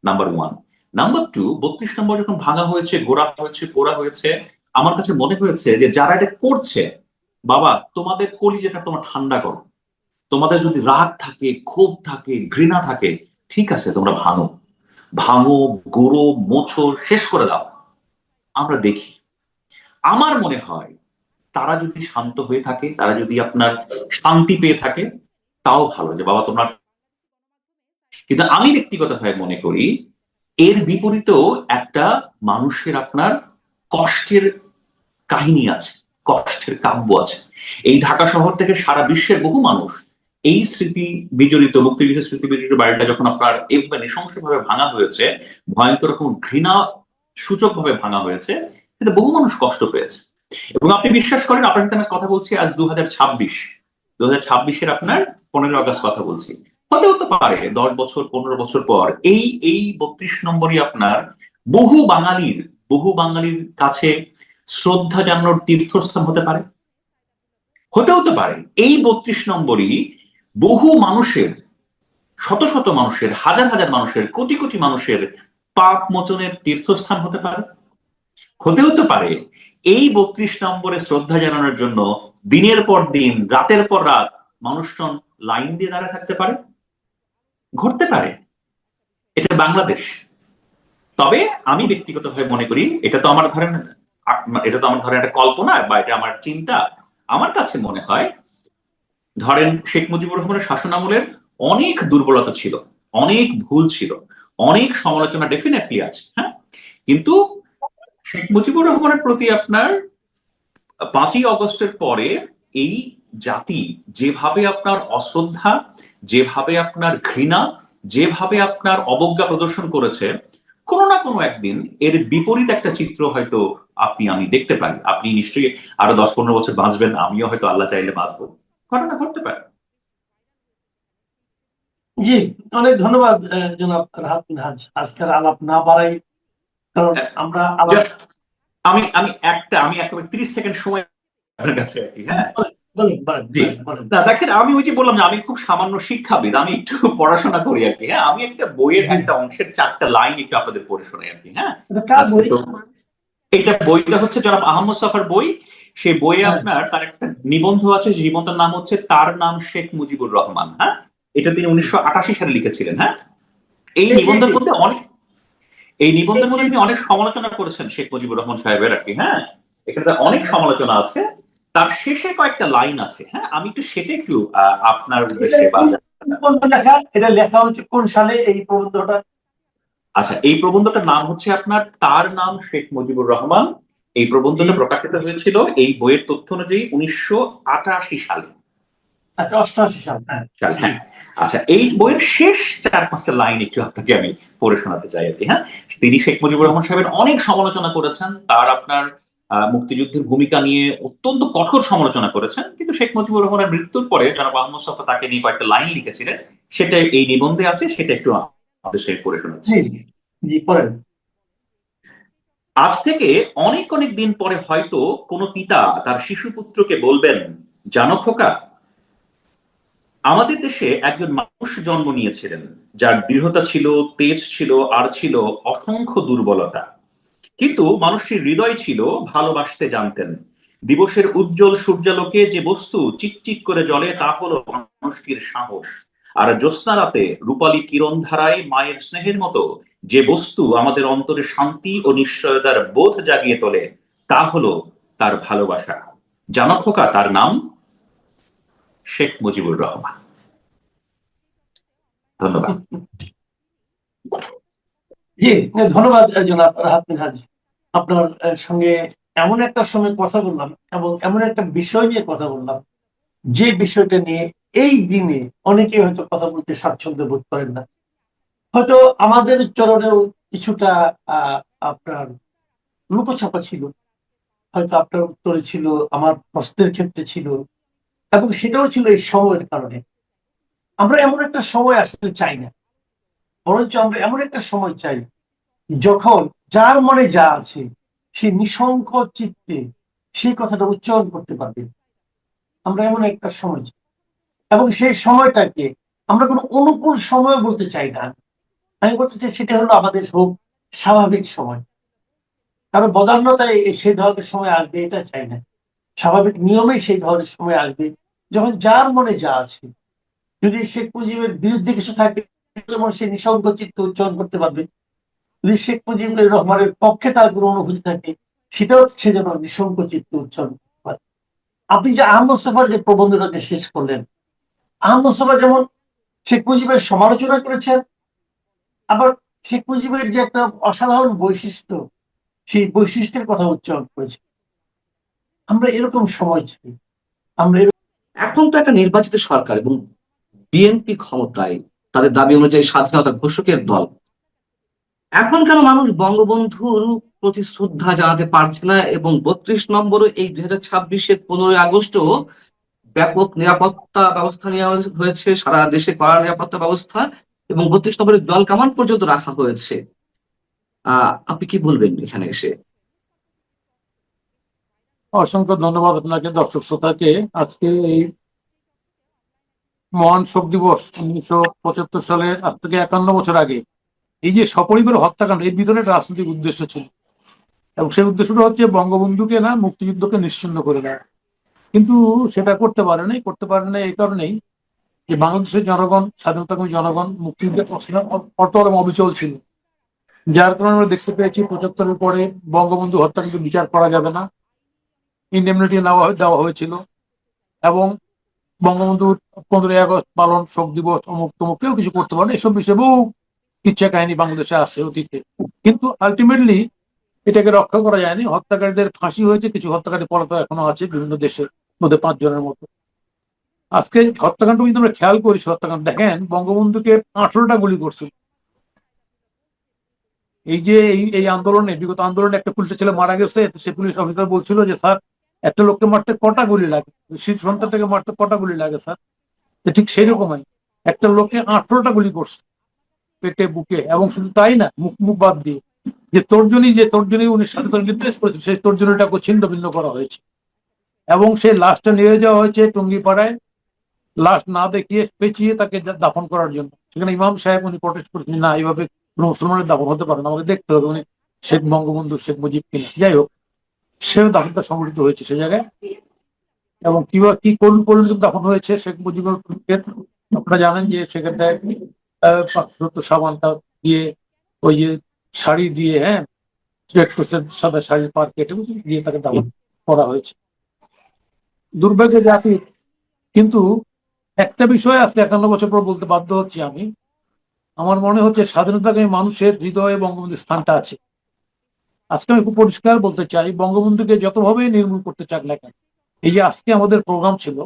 number one. Number two, 32 নম্বর যখন ভাঙা হয়েছে, গোড়া হয়েছে, পোড়া হয়েছে, আমার কাছে মনে হয়েছে যে যারা এটা করছে, বাবা তোমাদের কলিজাটা তোমার ঠান্ডা করো, তোমাদের যদি রাগ থাকে, ক্ষোভ থাকে, ঘৃণা থাকে, ঠিক আছে, তোমরা ভাঙো, ভাঙো, গুঁড়ো মোছো, শেষ করে দাও, আমরা দেখি। আমার মনে হয় তারা যদি শান্ত হয়ে থাকে, তারা যদি আপনার শান্তি পেয়ে থাকে, তাও ভালো, যে বাবা তোমরা। কিন্তু আমি ব্যক্তিগতভাবে মনে করি এর বিপরীতেও একটা মানুষের আপনার কষ্টের কাহিনী আছে, কষ্টের কাব্য আছে। এই ঢাকা শহর থেকে সারা বিশ্বের বহু মানুষ এই স্মৃতি বিজড়িত, মুক্তিযুদ্ধের স্মৃতি বিজড়িত বাড়িটা যখন আপনার এইভাবে নৃশংসভাবে ভাঙা হয়েছে, ভয়ঙ্কর রকম ঘৃণা সূচক ভাবে ভাঙা হয়েছে, কিন্তু বহু মানুষ কষ্ট পেয়েছে। এবং আপনি বিশ্বাস করেন, আপনার সাথে আমি কথা বলছি আজ 2026 আপনার 15 আগস্ট কথা বলছি, হতে হতে পারে 10 বছর 15 বছর পর এই এই 32 নম্বরই আপনার বহু বাঙালির বহু বাঙালির কাছে শ্রদ্ধা জানানোর তীর্থস্থান হতে পারে, হতে হতে পারে এই 32 নম্বরই বহু মানুষের, শত শত মানুষের, হাজার হাজার মানুষের, কোটি কোটি মানুষের পাপ মোচনের তীর্থস্থান হতে পারে, হতে হতে পারে এই 32 নম্বরে শ্রদ্ধা জানানোর জন্য দিনের পর দিন, রাতের পর রাত মানুষজন লাইন দিয়ে দাঁড়ায় থাকতে পারে, ঘটতে পারে। এটা বাংলাদেশ। তবে আমি ব্যক্তিগতভাবে মনে করি, এটা তো আমার ধরেন একটা কল্পনা বা এটা আমার চিন্তা। আমার কাছে মনে হয় ধরেন শেখ মুজিবুর রহমানের শাসনামলের অনেক দুর্বলতা ছিল, অনেক ভুল ছিল, অনেক সমালোচনা ডেফিনেটলি আছে, হ্যাঁ, কিন্তু শেখ মুজিবুর রহমানের প্রতি আপনার 5ই আগস্টের পরে এই জাতি যেভাবে আপনার অশ্রদ্ধা, যেভাবে আপনার ঘৃণা, যেভাবে আপনার অবজ্ঞা প্রদর্শন করেছে, কোনো না কোনো একদিন এর বিপরীত একটা চিত্র হয়তো আপনি আমি দেখতে পারি। আপনি নিশ্চয়ই আরো 10-15 বছর বাঁচবেন, আমিও হয়তো আল্লাহ চাইলে বাঁচবো, ঘটনা ঘটতে পারে। জি, অনেক ধন্যবাদ জনাব রাহাত মিনহাজ। আজকের আলাপ না বাড়াই, কারণ আমরা আলাপ। আমি আমি আমি একেবারে 30 সেকেন্ড সময় আপনার কাছে আর কি, হ্যাঁ। বলেন বলেন জি, বলেন। না দেখেন, আমি ওই যে বললাম যে আমি খুব সামান্য শিক্ষাবিদ, আমি একটু পড়াশোনা করি আর কি, হ্যাঁ, আমি একটা বইয়ের জি, একটা অংশের 4টা লাইন একটু আপনাদের পড়ে শোনাই আর কি, হ্যাঁ। এটা কার আজকে বই? তো এটা বইটা হচ্ছে জনাব আহমদ ছফার বই। সেই বইয়ে হ্যাঁ, আপনার তার একটা নিবন্ধ আছে, যে নিবন্ধের নাম হচ্ছে তার নাম শেখ মুজিবুর রহমান, হ্যাঁ। এটা তিনি 1988 সালে লিখেছিলেন, হ্যাঁ। এই জি, জি, নিবন্ধের জি, মধ্যে অনেক এই নিবন্ধের জি, মধ্যে তিনি জি। অনেক সমালোচনা করেছেন শেখ মুজিবুর রহমান সাহেবের আর কি, হ্যাঁ। এখানে তার অনেক হ্যাঁ, সমালোচনা আছে। তার শেষে কয়েকটা লাইন আছে, হ্যাঁ, আমি একটু সেটা একটু আপনার এটা উদ্দেশ্যে বা। কোন লেখা? এটা লেখা হচ্ছে কোন সালে এই প্রবন্ধটা? আচ্ছা, এই প্রবন্ধটার নাম হচ্ছে আপনার তার নাম শেখ মুজিবুর রহমান, এই জি। প্রবন্ধটা প্রকাশিত হয়েছিল এই বইয়ের তথ্য অনুযায়ী 1988 সালে। আচ্ছা, 88 সাল, হ্যাঁ। জি। হ্যাঁ। আচ্ছা, এই বইয়ের শেষ 4-5টা লাইন একটু আপনাকে আমি পড়ে শোনাতে চাই আর কি। হ্যাঁ, তিনি শেখ মুজিবুর জি। রহমান সাহেবের অনেক সমালোচনা করেছেন, তার আপনার মুক্তিযুদ্ধের ভূমিকা নিয়ে অত্যন্ত কঠোর সমালোচনা করেছেন, কিন্তু শেখ মুজিবুর রহমানের মৃত্যুর পরে জনাব আহমদ মোস্তফা তাকে নিয়ে কয়েকটা লাইন লিখেছিলেন, সেটা এই নিবন্ধে আছে, সেটা একটু আমাদের সাথে পড়ে শোনাচ্ছি। জি। জি। জি, পড়েন। আজ থেকে অনেক অনেক দিন পরে হয়তো কোনো পিতা তার শিশু পুত্রকে বলবেন, জানো খোকা, আমাদের দেশে একজন মানুষ জন্ম নিয়েছিলেন যার দৃঢ়তা ছিল, তেজ ছিল, আর ছিল অসংখ্য দুর্বলতা, কিন্তু মানুষটির হৃদয় ছিল, ভালোবাসতে জানতেন। দিবসের উজ্জ্বল সূর্যালোকে যে বস্তু চিকচিক করে জ্বলে তা হলো মানুষটির সাহস, আর জ্যোৎস্না রাতে রূপালী কিরণ ধারায় মায়ের স্নেহের মতো যে বস্তু আমাদের অন্তরে শান্তি ও নিশ্চয়তার বোধ জাগিয়ে তোলে তা হলো তার ভালোবাসা। জানো খোকা, তার নাম শেখ মুজিবুর রহমান। ধন্যবাদ। জি, ধন্যবাদ জনাব রাহাত মিনহাজ। আপনার সঙ্গে এমন একটা সময় কথা বললাম এবং এমন একটা বিষয় নিয়ে কথা বললাম, যে বিষয়টা নিয়ে এই দিনে অনেকে হয়তো কথা বলতে স্বাচ্ছন্দ্য বোধ করেন না। হয়তো আমাদের চরণেও কিছুটা আপনার লুকোছাপা ছিল, হয়তো আপনার উত্তরে ছিল, আমার প্রশ্নের ক্ষেত্রে ছিল, এবং সেটাও ছিল এই সময়ের কারণে। আমরা এমন একটা সময় আসলে চাই না, বরঞ্চ আমরা এমন একটা সময় চাই যখন যার মনে যা আছে সে নিঃসংক চিত্তে সেই কথাটা উচ্চারণ করতে পারবে। আমরা এমন একটা সময় চাই, এবং সেই সময়টাকে আমরা কোনো অনুকূল সময় বলতে চাই না। আমি বলতে চাই সেটা হলো আমাদের হোক স্বাভাবিক সময়। কারণ বদান্যতায় সেই ধরনের সময় আসবে এটা চাই না। স্বাভাবিক নিয়মেই সেই ধরনের সময় আসবে যখন যার মনে যা আছে, যদি শেখ মুজিবের বিরুদ্ধে কিছু থাকে যেমন সে নিঃসঙ্গ চিত্তে উচ্চারণ করতে পারবে, যদি শেখ মুজিবুর রহমানের পক্ষে তার কোনো অনুভূতি থাকে সেটাও সে যেন নিঃসঙ্গ চিত্তে উচ্চারণ করতে পারে। আপনি যে আহমদ মোস্তফার যে প্রবন্ধটা শেষ করলেন, আহমদ মোস্তফা যেমন শেখ মুজিবের সমালোচনা করেছেন, আবার শেখ মুজিবের যে একটা অসাধারণ বৈশিষ্ট্য সেই বৈশিষ্ট্যের কথা উচ্চারণ করেছে। আমরা এরকম সময় চাই। আমরা এখন তো একটা নির্বাচিত সরকার এবং বিএনপি ক্ষমতায়, তাদের দাবি অনুযায়ী স্বাধীনতার ঘোষকের দল। এখন কেন মানুষ বঙ্গবন্ধুর প্রতি শ্রদ্ধা জানাতে পারছে না? এবং 32 নম্বরও এই 2026-এর 15ই আগস্টও ব্যাপক নিরাপত্তা ব্যবস্থা নেওয়া হয়েছে, সারা দেশে কড়া নিরাপত্তা ব্যবস্থা, এবং 32 নম্বরের দল কামান পর্যন্ত রাখা হয়েছে। আপনি কি বলবেন এখানে এসে? অসংখ্য ধন্যবাদ আপনাকে, দর্শক শ্রোতাকে। আজকে এই মহান শোক দিবস 1975 সালে, আজ থেকে 51 বছর আগে এই যে সপরিবার হত্যাকাণ্ড, এর ভিতরে একটা রাজনৈতিক উদ্দেশ্য ছিল, এবং সেই উদ্দেশ্যটা হচ্ছে বঙ্গবন্ধুকে না, মুক্তিযুদ্ধকে নিশ্চিহ্ন করে দেওয়া। কিন্তু সেটা করতে পারে নাই। এই কারণেই যে বাংলাদেশের জনগণ, স্বাধীনতাকামী জনগণ মুক্তিযুদ্ধের প্রশ্নে অটল এবং অবিচল ছিল। যার কারণে আমরা দেখতে পেয়েছি 75-এর পরে বঙ্গবন্ধু হত্যাকাণ্ড বিচার করা যাবে না, ইন্ডেমনিটি দেওয়া হয়েছিল, এবং বঙ্গবন্ধুর 15ই আগস্ট পালন, শোক দিবস, অমুক তমুক কেউ কিছু করতে পারে না। এসব বিষয়ে বহু ইচ্ছা কাহিনী বাংলাদেশে আছে অতীতে, কিন্তু আলটিমেটলি এটাকে রক্ষা করা যায়নি। হত্যাকারীদের ফাঁসি হয়েছে, কিছু হত্যাকারী পলাতক এখনো আছে বিভিন্ন দেশে, মধ্যে 5 জনের মতো। আজকে হত্যাকাণ্ড কিন্তু আমরা খেয়াল করি, হত্যাকাণ্ড দেখেন, বঙ্গবন্ধুকে 18টা গুলি করছিল। এই যে এই আন্দোলনে, বিগত আন্দোলনে একটা পুলিশের ছেলে মারা গেছে, সে পুলিশ অফিসার বলছিল যে স্যার, একটা লোককে মারতে কটা গুলি লাগে, শীত সন্তানটাকে মারতে কটা গুলি লাগে স্যার? ঠিক সেই রকমই একটা লোককে 18টা গুলি করছে, পেটে, বুকে, এবং শুধু তাই না, মুখ মুখ বাদ দিয়ে যে তর্জনী উনি স্বাধীনতা নির্দেশ করেছিল, সেই তর্জনীটাকে ছিন্ন ভিন্ন করা হয়েছে, এবং সেই লাশটা নিয়ে যাওয়া হয়েছে টুঙ্গিপাড়ায়, লাশ না দেখিয়ে পেঁচিয়ে তাকে দাফন করার জন্য। সেখানে ইমাম সাহেব উনি প্রটেস্ট করেছেন, না, এইভাবে কোনো মুসলমানের দাফন হতে পারে না, আমাকে দেখতে হবে উনি শেখ বঙ্গবন্ধু শেখ মুজিব কিনা। যাই হোক, সে দাফনটা সংগঠিত হয়েছে সে জায়গায়, এবং কিভাবে কি করুন দাফন হয়েছে শেখ মুজিবুর। আপনারা জানেন যে সেখানটায় সাবানটা দিয়ে, ওই যে শাড়ি দিয়ে, হ্যাঁ, সাদা শাড়ির পার কেটে দিয়ে তাকে দাফন করা হয়েছে। দুর্ভাগ্য জাতি। কিন্তু একটা বিষয় আজকে 51 বছর পর বলতে বাধ্য হচ্ছি আমি, আমার মনে হচ্ছে স্বাধীনতাকামী মানুষের হৃদয়ে বঙ্গবন্ধুর স্থানটা আছে। আজকে আমি খুব পরিষ্কার বলতে চাই, বঙ্গবন্ধুকে যতভাবেই নির্মূল করতে চাক না কেন, এই যে আজকে আমাদের প্রোগ্রাম ছিল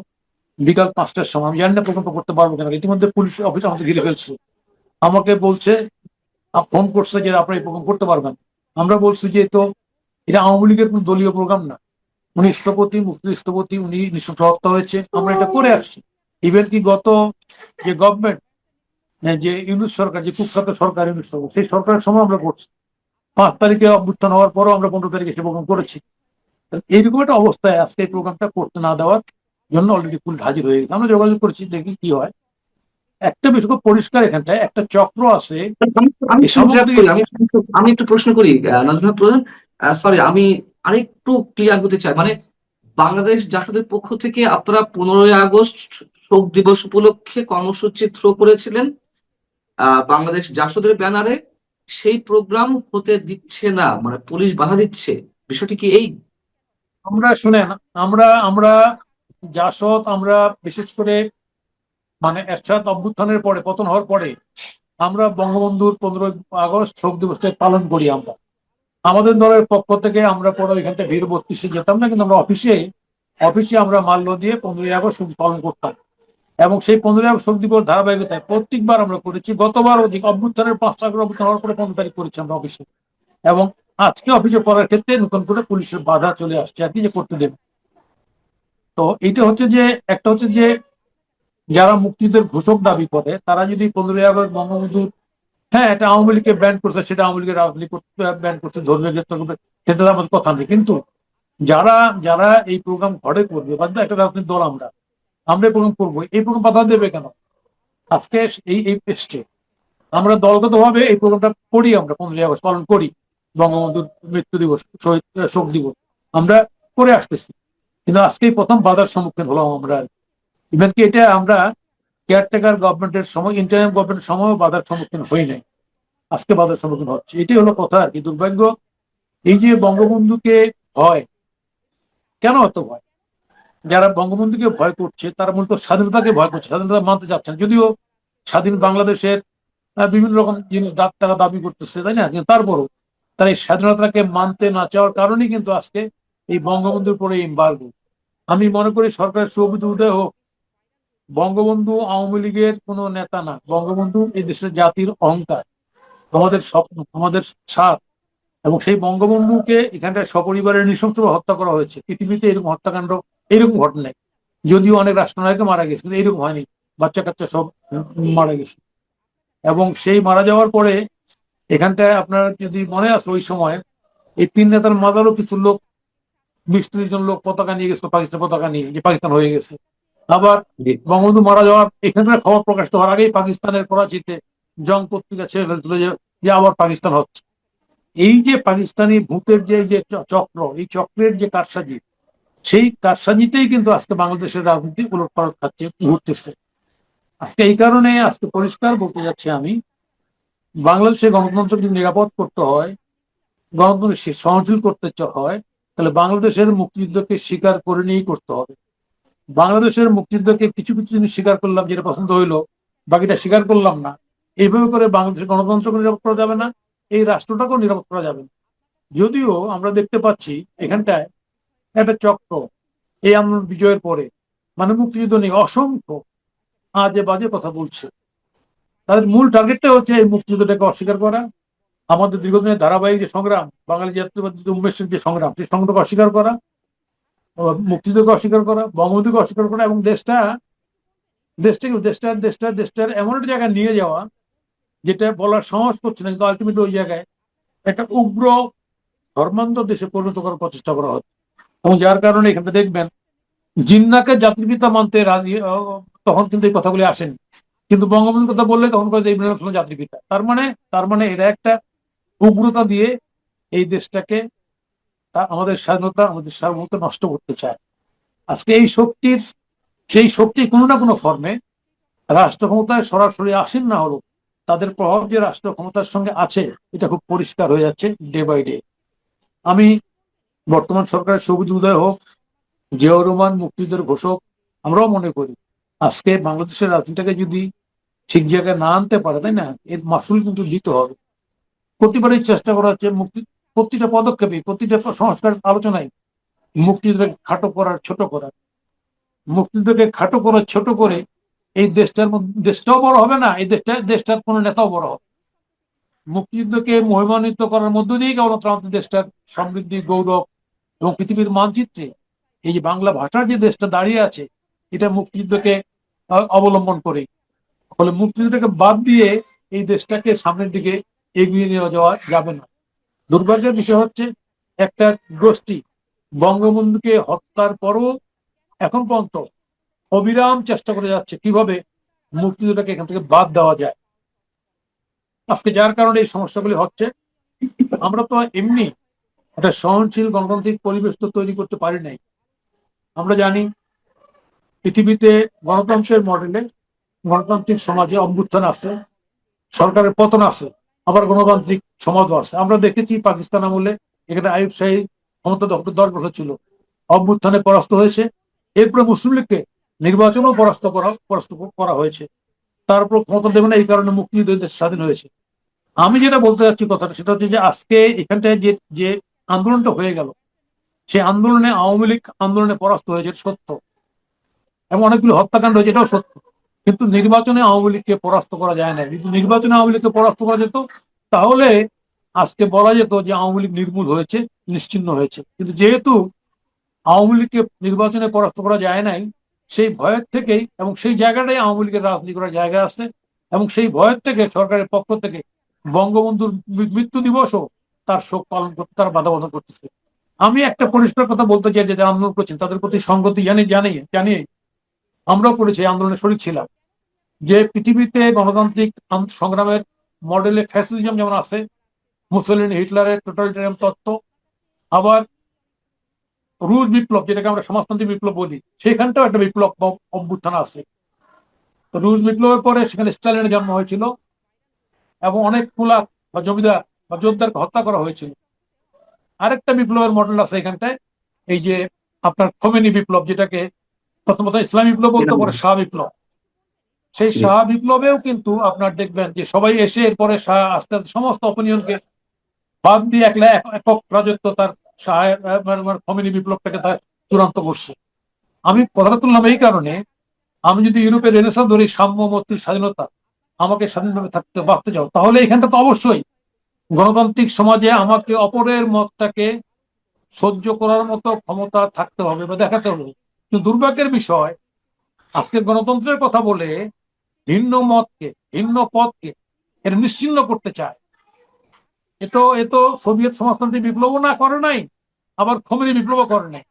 বিকাল 5টার সময়, আমি জানি না প্রোগ্রামটা করতে পারবো কিনা, ইতিমধ্যে পুলিশ অফিস আমাদের ঘিরে ফেলছে, আমাকে বলছে, ফোন করছে যে আপনারা এই প্রোগ্রাম করতে পারবেন। আমরা বলছি যে তো এটা আওয়ামী লীগের কোন দলীয় প্রোগ্রাম না, উনি স্থপতি, মুক্তি স্থপতি, উনি নৃশংস হত্যা হয়েছে, আমরা এটা করে আসছি। ইভেন কি গত যে গভর্নমেন্ট, যে ইউনূস সরকার, যে কুখ্যাত সরকার ইউনূস সরকার, সেই সরকারের সময় আমরা করছি। 5 তারিখে অভ্যুত্থান হওয়ার পরও আমরা 15 তারিখে সে প্রোগ্রাম করেছি। এইরকম একটা অবস্থায় আজকে এই প্রোগ্রামটা করতে না দেওয়ার জন্য অলরেডি পুলিশ হাজির হয়ে গেছে। আমরা যোগাযোগ করেছি, দেখি কি হয়। একটা বিষয় খুব পরিষ্কার, এখানটায় একটা চক্র আছে। আমি এই একটু interrupt সামগ্রিক করি, আমি একটু প্রশ্ন করি নাজমুল হক প্রধান। সরি, আমি আরেকটু ক্লিয়ার হতে চাই। মানে বাংলাদেশ জাসদের পক্ষ থেকে আপনারা 15ই আগস্ট শোক দিবস উপলক্ষে কর্মসূচি থ্রো করেছিলেন বাংলাদেশ জাসদের ব্যানারে, সেই প্রোগ্রাম হতে দিচ্ছে না, মানে পুলিশ বাধা দিচ্ছে, বিষয়টি কি এই? আমরা শুনেন, আমরা আমরা জাসদ, আমরা বিশেষ করে মানে এরশাদ অভ্যুত্থানের পরে, পতন হওয়ার পরে আমরা বঙ্গবন্ধুর 15ই আগস্ট শোক দিবসটা পালন করি। আমরা আমাদের দলের পক্ষ থেকে আমরা পরে ওইখানটা বীর 32-এ যেতাম না, কিন্তু আমরা অফিসে অফিসে আমরা মাল্য দিয়ে 15ই আগস্ট শোক পালন করতাম। এবং সেই 15ই আগস্ট শোক দিবস ধারাবাহিকতায় প্রত্যেকবার আমরা করেছি। গতবার অধিক অভ্যুত্থানের 5 আগস্ট অভ্যুত্থান হওয়ার পরে 15 তারিখ করেছি আমরা অফিসে। এবং আজকে অফিসে করার ক্ষেত্রে নতুন করে পুলিশের বাধা চলে আসছে আর কি, যে করতে দেবে। তো এইটা হচ্ছে যে, একটা হচ্ছে যে যারা মুক্তিযুদ্ধের ঘোষক দাবি করে, তারা যদি 15ই আগস্ট বঙ্গবন্ধু, হ্যাঁ এটা আওয়ামী লীগকে ব্যান করছে, সেটা আওয়ামী লীগের রাজনীতি করতে ব্যান করছে, ধর্মীয় গ্রেপ্তার করবে, সেটা আমাদের কথা নেই। কিন্তু যারা যারা এই প্রোগ্রাম ঘরে করবে, বা একটা রাজনৈতিক দল, আমরা আমরা প্রোগ্রাম করবো, এই প্রোগ্রাম বাধা দেবে কেন? আজকে এই পেস্টে আমরা দলগতভাবে এই প্রোগ্রামটা করি, আমরা 15ই আগস্ট পালন করি, বঙ্গবন্ধুর মৃত্যু দিবস, শহীদ শোক দিবস আমরা করে আসতেছি। কিন্তু আজকেই প্রথম বাধার সম্মুখীন হলাম আমরা। ইভেন কি এটা আমরা কেয়ারটেকার গভর্নমেন্টের সময়, ইন্টারিম গভর্নমেন্টের সময়ও বাধার সম্মুখীন হই নাই, আজকে বাধার সম্মুখীন হচ্ছে। এটাই হলো কথা আর কি। দুর্ভাগ্য, এই যে বঙ্গবন্ধুকে ভয়, কেন এত ভয়? যারা বঙ্গবন্ধুকে ভয় করছে তারা মূলত স্বাধীনতাকে ভয় করছে, স্বাধীনতা মানতে চাচ্ছে না। যদিও স্বাধীন বাংলাদেশের বিভিন্ন রকম জিনিস তারা দাবি করতেছে, তাই না? কিন্তু তারপরও তারা এই স্বাধীনতাকে মানতে না চাওয়ার কারণেই কিন্তু আজকে এই বঙ্গবন্ধুর উপরে এমবার্গো। আমি মনে করি সরকারের সুবিধা উদয় হোক, বঙ্গবন্ধু আওয়ামী লীগের কোনো নেতা না, বঙ্গবন্ধু এই দেশের জাতির অহংকার, আমাদের স্বপ্ন, আমাদের স্বাদ। এবং সেই বঙ্গবন্ধুকে এখানকার সপরিবারের নৃশংসভাবে হত্যা করা হয়েছে। পৃথিবীতে এরকম হত্যাকাণ্ড এরকম ঘটে নাই। যদিও অনেক রাষ্ট্রনায়ক মারা গেছে, কিন্তু এরকম হয়নি, বাচ্চা কাচ্চা সব মারা গেছে। এবং সেই মারা যাওয়ার পরে এখানটায় আপনার যদি মনে আছে, ওই সময় এই 3 নেতার মাজারও কিছু লোক, 20-30 জন লোক পতাকা নিয়ে গেছিল, পাকিস্তান পতাকা নিয়ে, যে পাকিস্তান হয়ে গেছে। আবার জি। বঙ্গবন্ধু মারা যাওয়ার এখানকার খবর প্রকাশিত হওয়ার আগেই পাকিস্তানের করাচিতে জং পত্রিকা ছেড়ে ফেলছিল যে আবার পাকিস্তান হচ্ছে। এই যে পাকিস্তানি ভূতের যে চক্র, এই চক্রের যে কারসাজি, সেই কারসাজিতেই কিন্তু আজকে বাংলাদেশের রাজনীতি উলটপালট খাচ্ছে, ঘুরতেছে। আজকে এই কারণে আজকে পরিষ্কার বলতে যাচ্ছি আমি, বাংলাদেশের গণতন্ত্রকে যদি নিরাপদ করতে হয়, গণতন্ত্র সহনশীল করতে হয়, তাহলে বাংলাদেশের মুক্তিযুদ্ধকে স্বীকার করে নিয়েই করতে হবে। বাংলাদেশের মুক্তিযুদ্ধকে কিছু কিছু জিনিস স্বীকার করলাম, যেটা পছন্দ হইলো, বাকিটা স্বীকার করলাম না। এইভাবে করে বাংলাদেশের গণতন্ত্রকে নিরাপদ করা যাবে না, এই রাষ্ট্রটাকেও নিরাপদ করা যাবে না। যদিও আমরা দেখতে পাচ্ছি এখানটায় একটা চক্র এই আন্দোলন বিজয়ের পরে, মানে মুক্তিযুদ্ধ নিয়ে অসংখ্য আজে বাজে কথা বলছে। তাদের মূল টার্গেটটা হচ্ছে এই মুক্তিযুদ্ধটাকে অস্বীকার করা, আমাদের দীর্ঘদিনের ধারাবাহিক যে সংগ্রাম, বাঙালি জাতীয়তাবাদী উন্মেষের যে সংগ্রাম, সেই সংগ্রামকে অস্বীকার করা, মুক্তিযুদ্ধকে অস্বীকার করা, বঙ্গবন্ধুকে অস্বীকার করা, এবং দেশটার এমন একটা জায়গায় নিয়ে যাওয়া যেটা বলার সাহস করছে না, কিন্তু আলটিমেটলি ওই জায়গায় একটা উগ্র ধর্মান্ধ দেশে পরিণত করার প্রচেষ্টা করা হচ্ছে। এবং যার কারণে এখানে দেখবেন, জিন্নাকে জাতির পিতা মানতে রাজি, তখন কিন্তু এই কথাগুলি আসেনি, কিন্তু বঙ্গবন্ধুর কথা বললে তখন কথা ইমরান হাসন জাতির পিতা। তার মানে এরা একটা উগ্রতা দিয়ে এই দেশটাকে, আমাদের স্বাধীনতা, আমাদের সার্বভৌমত্ব নষ্ট করতে চায়। আজকে সেই শক্তি কোনো না কোনো ফর্মে রাষ্ট্র ক্ষমতায় সরাসরি আসেন না হলো, তাদের প্রভাব যে রাষ্ট্র ক্ষমতার সঙ্গে আছে, এটা খুব পরিষ্কার হয়ে যাচ্ছে ডে বাই ডে। আমি বর্তমান সরকারের সবুজ উদয় হোক, জিয়াউর রহমান মুক্তিযুদ্ধের ঘোষক, আমরাও মনে করি আজকে বাংলাদেশের রাজনীতিটাকে যদি ঠিক জায়গায় না আনতে পারে, তাই না, এর মাসুল কিন্তু দিতে হবে। প্রতিবারই চেষ্টা করা হচ্ছে প্রতিটা পদক্ষেপে, প্রতিটা সংস্কার আলোচনায় মুক্তিযুদ্ধকে খাটো করার, ছোট করার, মুক্তিযুদ্ধকে খাটো করে ছোট করে এই দেশটাও বড় হবে না, এই দেশটার কোনো নেতাও বড় হবে। মুক্তিযুদ্ধকে মহিমান্বিত করার মধ্য দিয়েই কেবলমাত্র আমাদের দেশটার সমৃদ্ধি, গৌরব এবং পৃথিবীর মানচিত্রে এই যে বাংলা ভাষার যে দেশটা দাঁড়িয়ে আছে, এটা মুক্তিযুদ্ধকে অবলম্বন করে। ফলে মুক্তিযুদ্ধকে বাদ দিয়ে এই দেশটাকে সামনের দিকে এগিয়ে নিয়ে যাওয়া যাবে না। দুর্ভাগ্যের বিষয় হচ্ছে একটা গোষ্ঠী বঙ্গবন্ধুকে হত্যার পরও এখন পর্যন্ত অবিরাম চেষ্টা করে যাচ্ছে কিভাবে মুক্তিযুদ্ধটাকে এখান থেকে বাদ দেওয়া যায়। আজকে যার কারণে এই সমস্যাগুলি হচ্ছে। আমরা তো এমনি একটা সহনশীল গণতান্ত্রিক পরিবেশ তো তৈরি করতে পারি নাই। আমরা জানি পৃথিবীতে গণতন্ত্রের মডেলে, গণতান্ত্রিক সমাজে অভ্যুত্থান আছে, সরকারের পতন আছে, আবার গণতান্ত্রিক সমাজও আছে। আমরা দেখেছি পাকিস্তান আমলে এখানে আইয়ুব শাহী ক্ষমতা দখল 10 বছর ছিল, অভ্যুত্থানে পরাস্ত হয়েছে। এরপরে মুসলিম লীগকে নির্বাচনেও পরাস্ত করা হয়েছে। তার উপর ক্ষমতা দেবে না, এই কারণে মুক্তিযুদ্ধ দেশ স্বাধীন হয়েছে। আমি যেটা বলতে চাচ্ছি কথাটা সেটা হচ্ছে যে আজকে এখানটায় যে আন্দোলনটা হয়ে গেল, সেই আন্দোলনে আওয়ামী লীগ আন্দোলনে পরাস্ত হয়েছে, সত্য, এবং অনেকগুলো হত্যাকাণ্ড হয়েছে, এটাও সত্য। কিন্তু নির্বাচনে আওয়ামী লীগকে পরাস্ত করা যায় না। কিন্তু নির্বাচনে আওয়ামী লীগকে পরাস্ত করা যেত, তাহলে আজকে বলা যেত যে আওয়ামী লীগ নির্মূল হয়েছে, নিশ্চিহ্ন হয়েছে। কিন্তু যেহেতু আওয়ামী লীগকে নির্বাচনে পরাস্ত করা যায় নাই, সেই ভয়ের থেকেই, এবং সেই জায়গাটাই আওয়ামী লীগের রাজনীতি করার জায়গা আছে, এবং সেই ভয়ের থেকে সরকারের পক্ষ থেকে বঙ্গবন্ধুর মৃত্যু দিবসও তার শোক পালন করতে তারা বাধাবন্ধ করতেছে। আমি একটা পরিষ্কার কথা বলতে চাই, যে যারা আন্দোলন করছেন তাদের প্রতি সংগতি জানিয়ে আমরাও করেছি, আন্দোলনে শরীক ছিলাম, যে পৃথিবীতে গণতান্ত্রিক সংগ্রামের মডেলে ফ্যাসিজম যেমন আছে, মুসলিন হিটলারের টোটালিটারিয়ান তত্ত্ব, আবার রুশ বিপ্লব যেটাকে আমরা সমাজতান্ত্রিক বিপ্লব বলি, সেখানটাও একটা বিপ্লব অভ্যুত্থান আছে। রুশ বিপ্লবের পরে সেখানে স্টালিনের জন্ম হয়েছিল, এবং অনেক কুলাক বা জমিদার বা যোদ্ধারকে হত্যা করা হয়েছিল। আরেকটা বিপ্লবের মডেল আছে এখানটায়, এই যে আপনার খোমেনি বিপ্লব, যেটাকে প্রথমত ইসলামী বিপ্লব বলতে, পরে শাহ বিপ্লব। সেই শাহ বিপ্লবেও কিন্তু আপনার দেখবেন যে সবাই এসে এরপরে শাহ আস্তে আস্তে সমস্ত অপিনিয়নকে বাদ দিয়ে একক রাজত্ব তার খোমেনি বিপ্লবটাকে তার চূড়ান্ত করছে। আমি কথাটা তুললাম এই কারণে, আমি যদি ইউরোপের রেনেসাঁ ধরি, সাম্য, মৈত্রী, স্বাধীনতা, আমাকে স্বাধীনভাবে বাঁচতে চাও, তাহলে এখানটা তো অবশ্যই গণতান্ত্রিক সমাজে আমাকে অপরের মতটাকে সহ্য করার মতো ক্ষমতা থাকতে হবে বা দেখাতে হবে। কিন্তু দুর্ভাগ্যের বিষয়, আজকে গণতন্ত্রের কথা বলে ভিন্ন মতকে, ভিন্ন পথকে এর নিশ্চিহ্ন করতে চায়। এতো সোভিয়েত সমাজতান্ত্রিক বিপ্লবও না করে নাই, আবার খোমেনি বিপ্লবও করে নাই।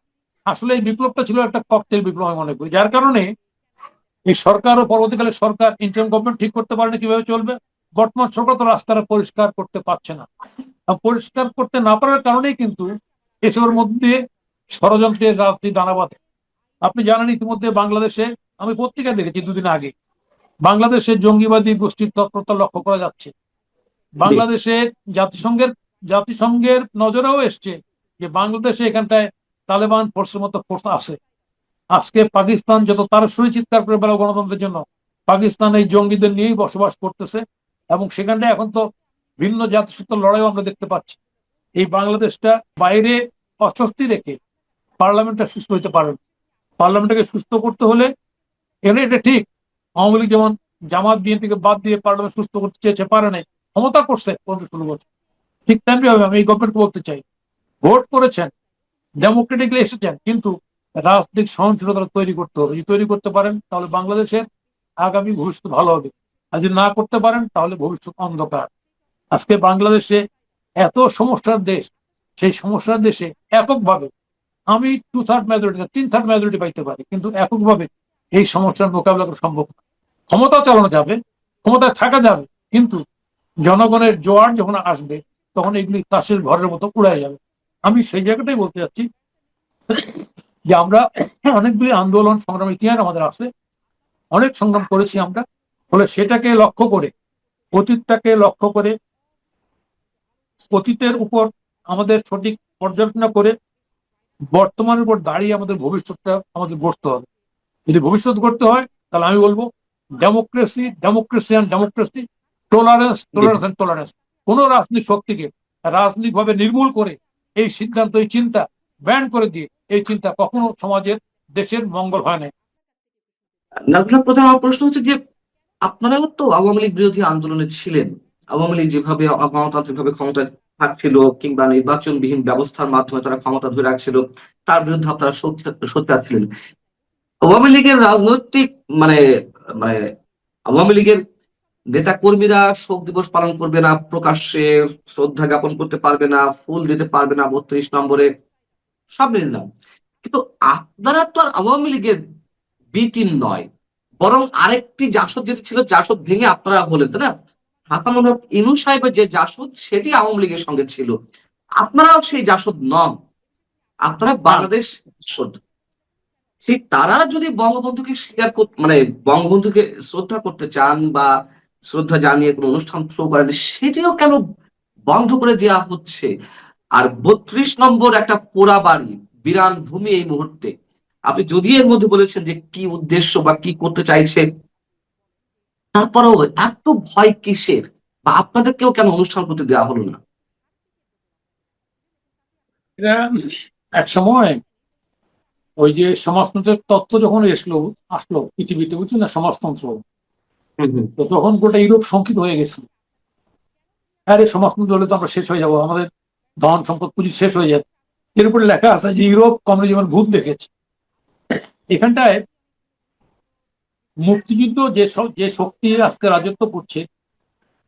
আসলে এই বিপ্লবটা ছিল একটা ককটেল বিপ্লব আমি মনে করি, যার কারণে এই সরকার ও পরবর্তীকালে সরকার, ইন্টারিম গভর্নমেন্ট ঠিক করতে পারেনি কিভাবে চলবে। বর্তমান সরকার তো রাস্তাটা পরিষ্কার করতে পারছে না। পরিষ্কার করতে না পারার কারণেই কিন্তু এসবের মধ্যে ষড়যন্ত্রের রাজনীতি দানা বাঁধে। আপনি জানেন ইতিমধ্যে বাংলাদেশে, আমি পত্রিকা দেখেছি দুদিন আগে, বাংলাদেশে জঙ্গিবাদী গোষ্ঠীর তৎপরতা লক্ষ্য করা যাচ্ছে। বাংলাদেশে জাতিসংঘের নজরেও এসছে যে বাংলাদেশে এখানটায় তালেবান ফোর্সের মতো ফোর্স আছে। আজকে পাকিস্তান যত তার সরি চিৎকার করে বেড়াও গণতন্ত্রের জন্য, পাকিস্তান এই জঙ্গিদের নিয়েই বসবাস করতেছে, এবং সেখানটায় এখন তো ভিন্ন জাতিসত্তার লড়াইও আমরা দেখতে পাচ্ছি। এই বাংলাদেশটা বাইরে অস্বস্তি রেখে পার্লামেন্টটা সুস্থ হইতে পারে না। পার্লামেন্টকে সুস্থ করতে হলে, এটা ঠিক আওয়ামী লীগ যেমন জামাত বিএনপিকে বাদ দিয়ে পার্লামেন্ট সুস্থ করতে চেয়েছে, পারে নাই, ক্ষমতা করছে 15-16 বছর। ঠিক তেমনি ভাবে আমি এই গভর্নমেন্টকে বলতে চাই, ভোট করেছেন, ডেমোক্রেটিকলি এসেছেন, কিন্তু রাজনৈতিক সহনশীলতা তৈরি করতে হবে। যদি তৈরি করতে পারেন তাহলে বাংলাদেশের আগামী ভবিষ্যৎ ভালো হবে, আর যদি না করতে পারেন তাহলে ভবিষ্যৎ অন্ধকার। আজকে বাংলাদেশে এত সমস্যার দেশ, সেই সমস্যার দেশে এককভাবে আমি 2/3 মেজরিটি, 3/3 মেজরিটি পাইতে পারি, কিন্তু এককভাবে এই সমস্যার মোকাবিলা করা সম্ভব না। ক্ষমতা চালানো যাবে, ক্ষমতায় থাকা যাবে, কিন্তু জনগণের জোয়ার যখন আসবে তখন এগুলি তাসের ঘরের মতো উড়াই যাবে। আমি সেই জায়গাটাই বলতে চাচ্ছি যে আমরা অনেকগুলি আন্দোলন সংগ্রাম ইতিহাস আমাদের আছে, অনেক সংগ্রাম করেছি আমরা। ফলে সেটাকে লক্ষ্য করে, অতীতটাকে লক্ষ্য করে, অতীতের উপর আমাদের সঠিক পর্যালোচনা করে বর্তমানের উপর দাঁড়িয়ে আমাদের ভবিষ্যৎটা আমাদের গড়তে হবে। যদি ভবিষ্যৎ গড়তে হয় তাহলে আমি বলবো democracy, democracy and democracy, tolerance, tolerance and tolerance. কোন রাজনৈতিক শক্তিকে রাজনৈতিকভাবে নির্মূল করে এই সিদ্ধান্ত, এই চিন্তা ব্যান করে দিয়ে এই চিন্তা কখনো সমাজের, দেশের মঙ্গল হয় না। নাজমুল, প্রথম আমার প্রশ্ন হচ্ছে যে আপনারাও তো আওয়ামী লীগ বিরোধী আন্দোলনে ছিলেন। আওয়ামী লীগ যেভাবে গণতান্ত্রিক ভাবে ক্ষমতায় থাকছিল কিংবা নির্বাচনবিহীন ব্যবস্থার মাধ্যমে তারা ক্ষমতা ধরে রাখছিল, তার বিরুদ্ধে আপনারা সোচ্চার ছিলেন। আওয়ামী লীগের রাজনৈতিক মানে মানে আওয়ামী লীগের নেতা কর্মীরা শোক দিবস পালন করবে না, প্রকাশ্যে শ্রদ্ধা জ্ঞাপন করতে পারবে না, ফুল দিতে পারবে না 32 নম্বরে, সব মেনে নিলাম। কিন্তু আপনারা তো আর আওয়ামী লীগের বি টিম নয়, বরং আরেকটি জাসদ যেটি ছিল, জাসদ ভেঙে আপনারা হলেন, তাই না? হাসানুল হক ইনু সাহেবের যে জাসদ সেটি আওয়ামী লীগের সঙ্গে ছিল, আপনারাও সেই জাসদ নন, আপনারা বাংলাদেশ জাসদ। ঠিক তারা যদি বঙ্গবন্ধুকে বঙ্গবন্ধুকে শ্রদ্ধা করতে চান বা শ্রদ্ধা জানিয়ে কোনো অনুষ্ঠান শুরু করেন, সেটিও কেন বন্ধ করে দেওয়া হচ্ছে? আর 32 নম্বর একটা পোড়া বাড়ি, বিরান ভূমি এই মুহূর্তে, আপনি যদি এর মধ্যে বলেছেন যে কি উদ্দেশ্য বা কি করতে চাইছে, তারপরেও এত ভয় কিসের? বা আপনাদেরকেও কেন অনুষ্ঠান করতে দেওয়া হলো না? এটা এক সময় ওই যে সমাজতন্ত্রের তত্ত্ব যখন আসলো পৃথিবীতে, বুঝছেন না, সমাজতন্ত্র, হম হম। তো তখন গোটা ইউরোপ শঙ্কিত হয়ে গেছে। আরে সমাজতন্ত্র হলে তো আমরা শেষ হয়ে যাবো, আমাদের ধন সম্পদ পুঁজি শেষ হয়ে যাবে। এর উপরে লেখা আছে যে ইউরোপ কমিউনিজম ভূত দেখেছে। এখানটায় মুক্তিযুদ্ধ যে শক্তি আজকে রাজত্ব করছে,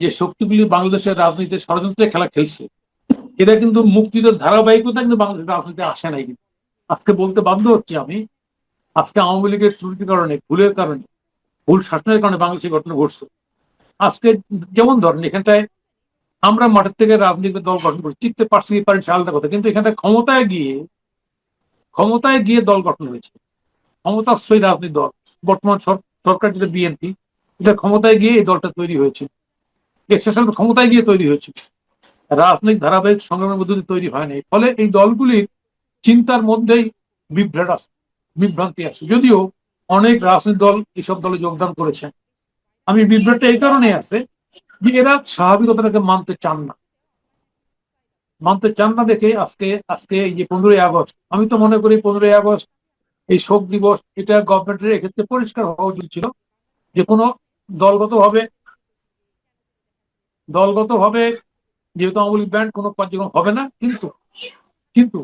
যে শক্তিগুলি বাংলাদেশের রাজনীতিতে ষড়যন্ত্রের খেলা খেলছে, এটা কিন্তু মুক্তিযুদ্ধের ধারাবাহিকতা কিন্তু বাংলাদেশের রাজনীতিতে আসে নাই। কিন্তু আজকে বলতে বাধ্য হচ্ছে আমি, আজকে আওয়ামী লীগের ত্রুটির কারণে, ভুলের কারণে, ভুল শাসনের কারণে বাংলাদেশে ঘটনা ঘটছে। আজকে যেমন ধরেন এখানটায় আমরা মাঠের থেকে রাজনৈতিক দল গঠন করছি, টিকতে পারছি কি পারি সে আলাদা কথা, কিন্তু এখানটায় ক্ষমতায় গিয়ে দল গঠন হয়েছে, ক্ষমতাশ্রয়ী রাজনৈতিক দল। বর্তমান সরকার যেটা বিএনপি, এটা ক্ষমতায় গিয়ে এই দলটা তৈরি হয়েছে, এক্সারসাইজ ক্ষমতায় গিয়ে তৈরি হয়েছে, রাজনৈতিক ধারাবাহিক সংগ্রামের মধ্যে দিয়ে তৈরি হয় নাই। ফলে এই দলগুলির চিন্তার মধ্যেই বিভ্রান্তি আছে। যদিও অনেক রাজনৈতিক দল এসব দলে যোগদান করেছে, আমি বিভ্রাটটা এই কারণে আছে যে এরা স্বাভাবিকতাটাকে মানতে চান না দেখে আজকে এই যে 15ই আগস্ট, আমি তো মনে করি 15ই আগস্ট এই শোক দিবস, এটা গভর্নমেন্টের এক্ষেত্রে পরিষ্কার হওয়া উচিত ছিল যে কোনো দলগতভাবে দলগতভাবে যেহেতু আওয়ামী লীগ ব্যান্ড কোনো কার্যক্রম হবে না, কিন্তু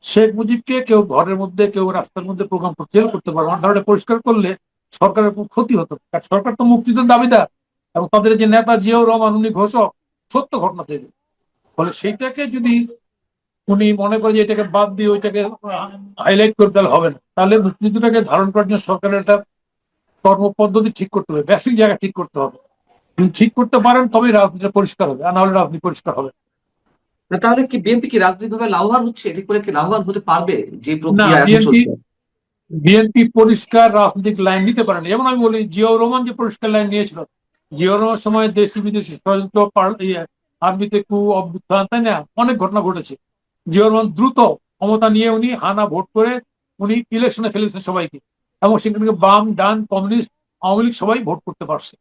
শেখ মুজিবকে কেউ ঘরের মধ্যে, কেউ রাস্তার মধ্যে প্রোগ্রাম করতে পারবে না, ধরনের পরিষ্কার করলে সরকারের খুব ক্ষতি হতো। কারণ সরকার তো মুক্তিযুদ্ধের দাবিদার, এবং তাদের যে নেতা জিয়াউর রহমান, উনি ঘোষক সত্য ঘটনা থেকে। ফলে সেইটাকে যদি উনি মনে করে যে এটাকে বাদ দিয়ে ওইটাকে হাইলাইট করতে, তাহলে হবে না। তাহলে মুক্তিযুদ্ধটাকে ধারণ করার জন্য সরকারের একটা কর্মপদ্ধতি ঠিক করতে হবে, বেসিক জায়গা ঠিক করতে হবে। ঠিক করতে পারেন তবেই রাজনীতিটা পরিষ্কার হবে, আর না হলে রাজনীতি পরিষ্কার হবে না, তাহলে কি বিএনপি কি রাজনৈতিকভাবে লাভবান হচ্ছে? এটি করে কি লাভবান হতে পারবে যে না। প্রক্রিয়া এখন বিএনপি চলছে? বিএনপি পরিষ্কার রাজনৈতিক লাইন নিতে পারেনি। যেমন আমি বলি, জিয়াউর রহমান যে পরিষ্কার লাইন নিয়েছিল, জিয়াউর রহমানের সময় দেশি বিদেশি ষড়যন্ত্র, আর্মিতে কু, অভ্যুত্থান, তাই না, অনেক ঘটনা ঘটেছে। জিয়াউর রহমান দ্রুত ক্ষমতা নিয়ে উনি হানা ভোট করে উনি ইলেকশনে ফেলেছেন সবাইকে, এবং সেখানে বাম, ডান, কমিউনিস্ট, আওয়ামী লীগ সবাই ভোট করতে পারছে।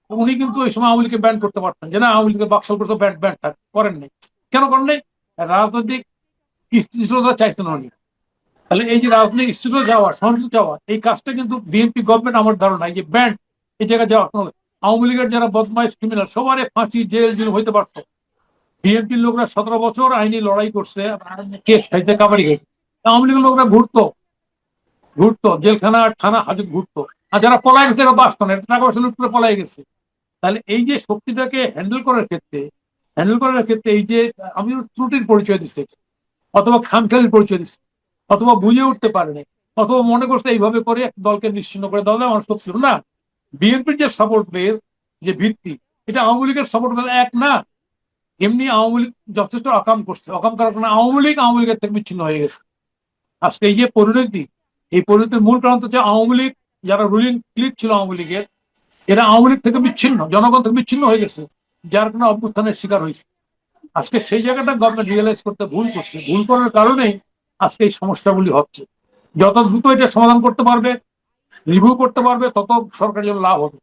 উনি কিন্তু ওই সময় আওয়ামী লীগকে ব্যান করতে পারতেন, যে না আওয়ামী লীগকে বাকশাল করতে, ব্যান করেন নাই। কেন করেন নাই? রাজনৈতিক স্থিতিশীলতা চাইছেন উনি। তাহলে এই যে রাজনৈতিক স্থিতিশীল যাওয়া, সহনশীল যাওয়া, এই কাজটা কিন্তু বিএনপি গভর্নমেন্ট, আমার ধারণা, এই যে ব্যান্ড, এই জায়গায় যাওয়া কোনো, আওয়ামী লীগের যারা বদমাইশ ক্রিমিনাল সবারই ফাঁসি, জেল জুলুম হইতে পারতো। বিএনপির লোকরা 17 বছর আইনি লড়াই করছে, কেস খাইতে, কাবাড়ি খাইতে। আওয়ামী লীগের লোকরা ঘুরতো জেলখানা, থানা, হাজত ঘুরতো। আর যারা পলাই গেছে এরা বাঁচতো না, টাকা পয়সা লুট করে পলাই গেছে। তাহলে এই যে শক্তিটাকে হ্যান্ডেল করার ক্ষেত্রে এই যে আমি ত্রুটির পরিচয় দিচ্ছি, অথবা খামখেয়ালির পরিচয় দিচ্ছি, অথবা বুঝে উঠতে পারেনি, অথবা মনে করছে এইভাবে করে দলকে নিশ্চিন্ন করে দেওয়া যায়, মানুষ ছিল না। বিএনপির যে সাপোর্ট বেস, যে ভিত্তি, এটা আওয়ামী লীগের সাপোর্ট বেস এক না। এমনি আওয়ামী লীগ যথেষ্ট অকাম করার কারণে আওয়ামী লীগের থেকে বিচ্ছিন্ন হয়ে গেছে। আজকে এই যে পরিণতি, এই পরিণতির মূল কারণ হচ্ছে আওয়ামী লীগ, যারা রুলিং ক্লিক ছিল আওয়ামী লীগের, এরা আওয়ামী লীগ থেকে বিচ্ছিন্ন, জনগণ থেকে বিচ্ছিন্ন হয়ে গেছে, যার কোনো অভ্যুত্থানের শিকার হয়েছে। আজকে সেই জায়গাটা গভর্নমেন্ট রিয়েলাইজ করতে ভুল করছে, ভুল করার কারণেই আজকে এই সমস্যাগুলি হচ্ছে। যত দ্রুত এটা সমাধান করতে পারবে, রিভিউ করতে পারবে, তত সরকারের জন্য লাভ হবে।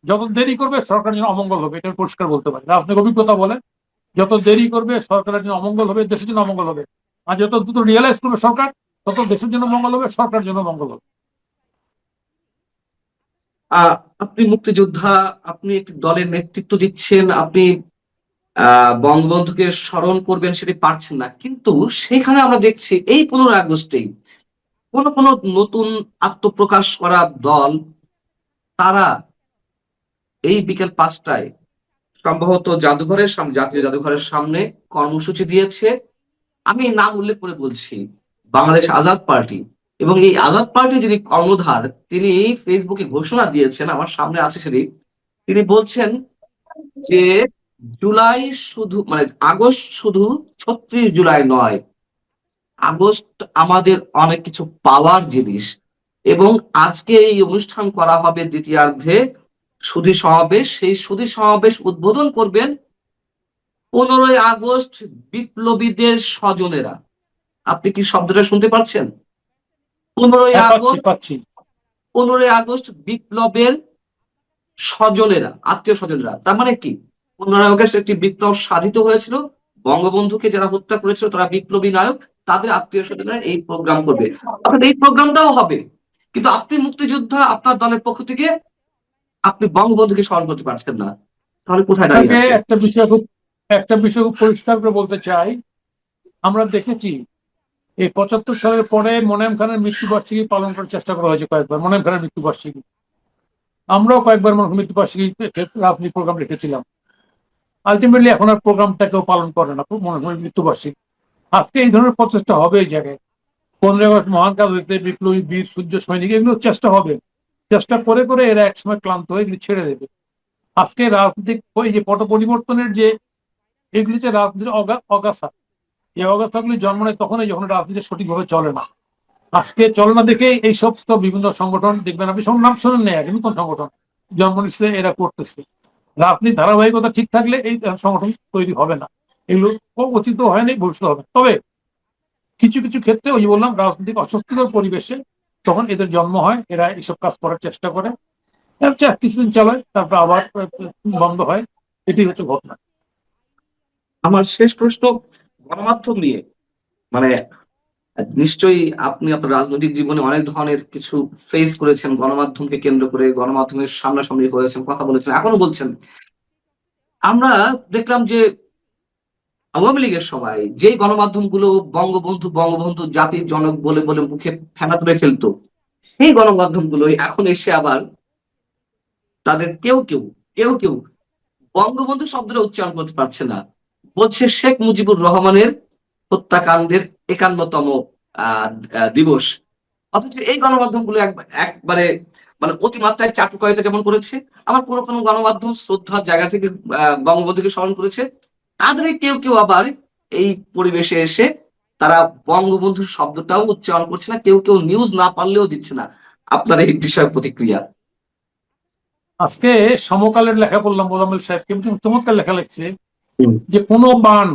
যত দেরি করবে সরকারের জন্য অমঙ্গল হবে, এটা পরিষ্কার বলতে পারে, রাজনৈতিক অভিজ্ঞতা বলে। যত দেরি করবে সরকারের জন্য অমঙ্গল হবে, দেশের জন্য অমঙ্গল হবে। আর যত দ্রুত রিয়েলাইজ করবে সরকার, তত দেশের জন্য মঙ্গল হবে, সরকারের জন্য মঙ্গল হবে। আপনি মুক্তিযোদ্ধা, আপনি একটি দলের নেতৃত্ব দিচ্ছেন, আপনি বঙ্গবন্ধুকে স্মরণ করবেন সেটি পারছেন না, কিন্তু সেখানে আমরা দেখছি এই 15 আগস্টেই কোন কোন নতুন আত্মপ্রকাশ করা দল তারা এই বিকেল 5টায় সম্ভবত জাদুঘরের সামনে, জাতীয় জাদুঘরের সামনে কর্মসূচি দিয়েছে। আমি নাম উল্লেখ করে বলছি, বাংলাদেশ আজাদ পার্টি। এবং এই আজাদ পার্টি যিনি কর্ণধার, তিনি ফেসবুকে ঘোষণা দিয়েছেন, আমার সামনে আছে সেটি। তিনি বলছেন যে জুলাই শুধু মানে আগস্ট শুধু 36 জুলাই নয়, আগস্ট আমাদের অনেক কিছু পাওয়ার জিনিস। এবং আজকে এই অনুষ্ঠান করা হবে দ্বিতীয়ার্ধে সুধী সমাবেশ, সেই সুধী সমাবেশ উদ্বোধন করবেন 15 আগস্ট বিপ্লবীদের স্বজনেরা। আপনি কি শব্দটা শুনতে পাচ্ছেন? 15 হ্যাঁ, পাচ্ছি আগস্ট পাচ্ছি। 15 আগস্ট বিপ্লবের স্বজনেরা, আত্মীয় স্বজনেরা। তার মানে কি, 15 আগস্ট একটি বিপ্লব সাধিত হয়েছিল, বঙ্গবন্ধুকে যারা হত্যা করেছিল তারা বিপ্লবী নায়ক, তাদের আত্মীয় স্বজনেরা এই প্রোগ্রাম করবে। অর্থাৎ এই প্রোগ্রামটাও হবে, কিন্তু আপনি মুক্তিযোদ্ধা, আপনার দলের পক্ষ থেকে আপনি বঙ্গবন্ধুকে স্মরণ করতে পারছেন না। তাহলে কোথায় দাঁড়িয়ে আপনাকে আছে? একটা বিষয় খুব পরিষ্কার করে বলতে চাই। আমরা দেখেছি এই 75 সালের পরে মোনায়েম খানের মৃত্যুবার্ষিকী পালন করার চেষ্টা করা হয়েছে কয়েকবার, মোনায়েম খানের মৃত্যুবার্ষিকী। আমরাও কয়েকবার মৃত্যুবার্ষিকী রাজনীতি প্রোগ্রাম রেখেছিলাম। আলটিমেটলি এখন আর প্রোগ্রামটা কেউ পালন করে না, মৃত্যুবার্ষিকী। আজকে এই ধরনের প্রচেষ্টা হবে এই জায়গায়। 15 আগস্ট মহান কাজ হয়েছে, বিপ্লবী বীর সূর্য সৈনিক, এগুলো চেষ্টা হবে। চেষ্টা করে করে এরা একসময় ক্লান্ত হয়ে এগুলি ছেড়ে দেবে। আজকে রাজনৈতিক ওই যে পট পরিবর্তনের যে এগুলি যে রাজনীতির অগাছা, এই অগাছাগুলি জন্ম নেয় তখনই যখন রাজনীতি সঠিকভাবে চলে না। আজকে চলে না দেখে এই সমস্ত বিভিন্ন সংগঠন দেখবেন, আপনি সব নাম শোনেন নেই, নতুন সংগঠন জন্ম নিচ্ছে, এরা করতেছে। রাজনীতির ধারাবাহিকতা ঠিক থাকলে এই সংগঠন তৈরি হবে না। এগুলো অতীত হয়নি, ভবিষ্যৎ হবে। তবে কিছু কিছু ক্ষেত্রে ওই বললাম রাজনৈতিক অস্বস্তিকর পরিবেশে তখন এদের জন্ম হয়, এরা এইসব কাজ করার চেষ্টা করে, কিছুদিন চালায়, তারপর আবার বন্ধ হয়। এটি হচ্ছে ঘটনা। আমার শেষ প্রশ্ন গণমাধ্যম নিয়ে। মানে নিশ্চয়ই আপনি আপনার রাজনৈতিক জীবনে অনেক ধরনের কিছু ফেস করেছেন, গণমাধ্যমকে কেন্দ্র করে, গণমাধ্যমের সামনাসামনি হয়েছেন, কথা বলেছেন, এখনো বলছেন। আমরা দেখলাম যে আওয়ামী লীগের সময় যে গণমাধ্যম গুলো বঙ্গবন্ধু বঙ্গবন্ধু জাতির জনক বলে বলে মুখে ফেনা তুলে ফেলতো, সেই গণমাধ্যম গুলো এখন এসে আবার তাদের কেউ কেউ কেউ কেউ বঙ্গবন্ধু শব্দটা উচ্চারণ করতে পারছে না, বলছে শেখ মুজিবুর রহমানের হত্যাকাণ্ডের 51তম দিবস। অথচ এই গণমাধ্যমগুলো একবারে মানে অতিমাত্রায় চাটুকারিতা যেমন করেছে, আবার কোনো কোনো গণমাধ্যম শ্রদ্ধার জায়গা থেকে বঙ্গবন্ধুকে স্মরণ করেছে। তাদের কেউ কেউ আবার এই পরিবেশে এসে তারা বঙ্গবন্ধুর শব্দটাও উচ্চারণ করছে না, কেউ কেউ নিউজ না পারলেও দিচ্ছে না। আপনার এই বিষয়ে প্রতিক্রিয়া? আজকে সমকালের লেখা পড়লাম, মোজাম্মেল সাহেব কিন্তু চমৎকার লেখা লিখছে হুম, যে কোনো বান,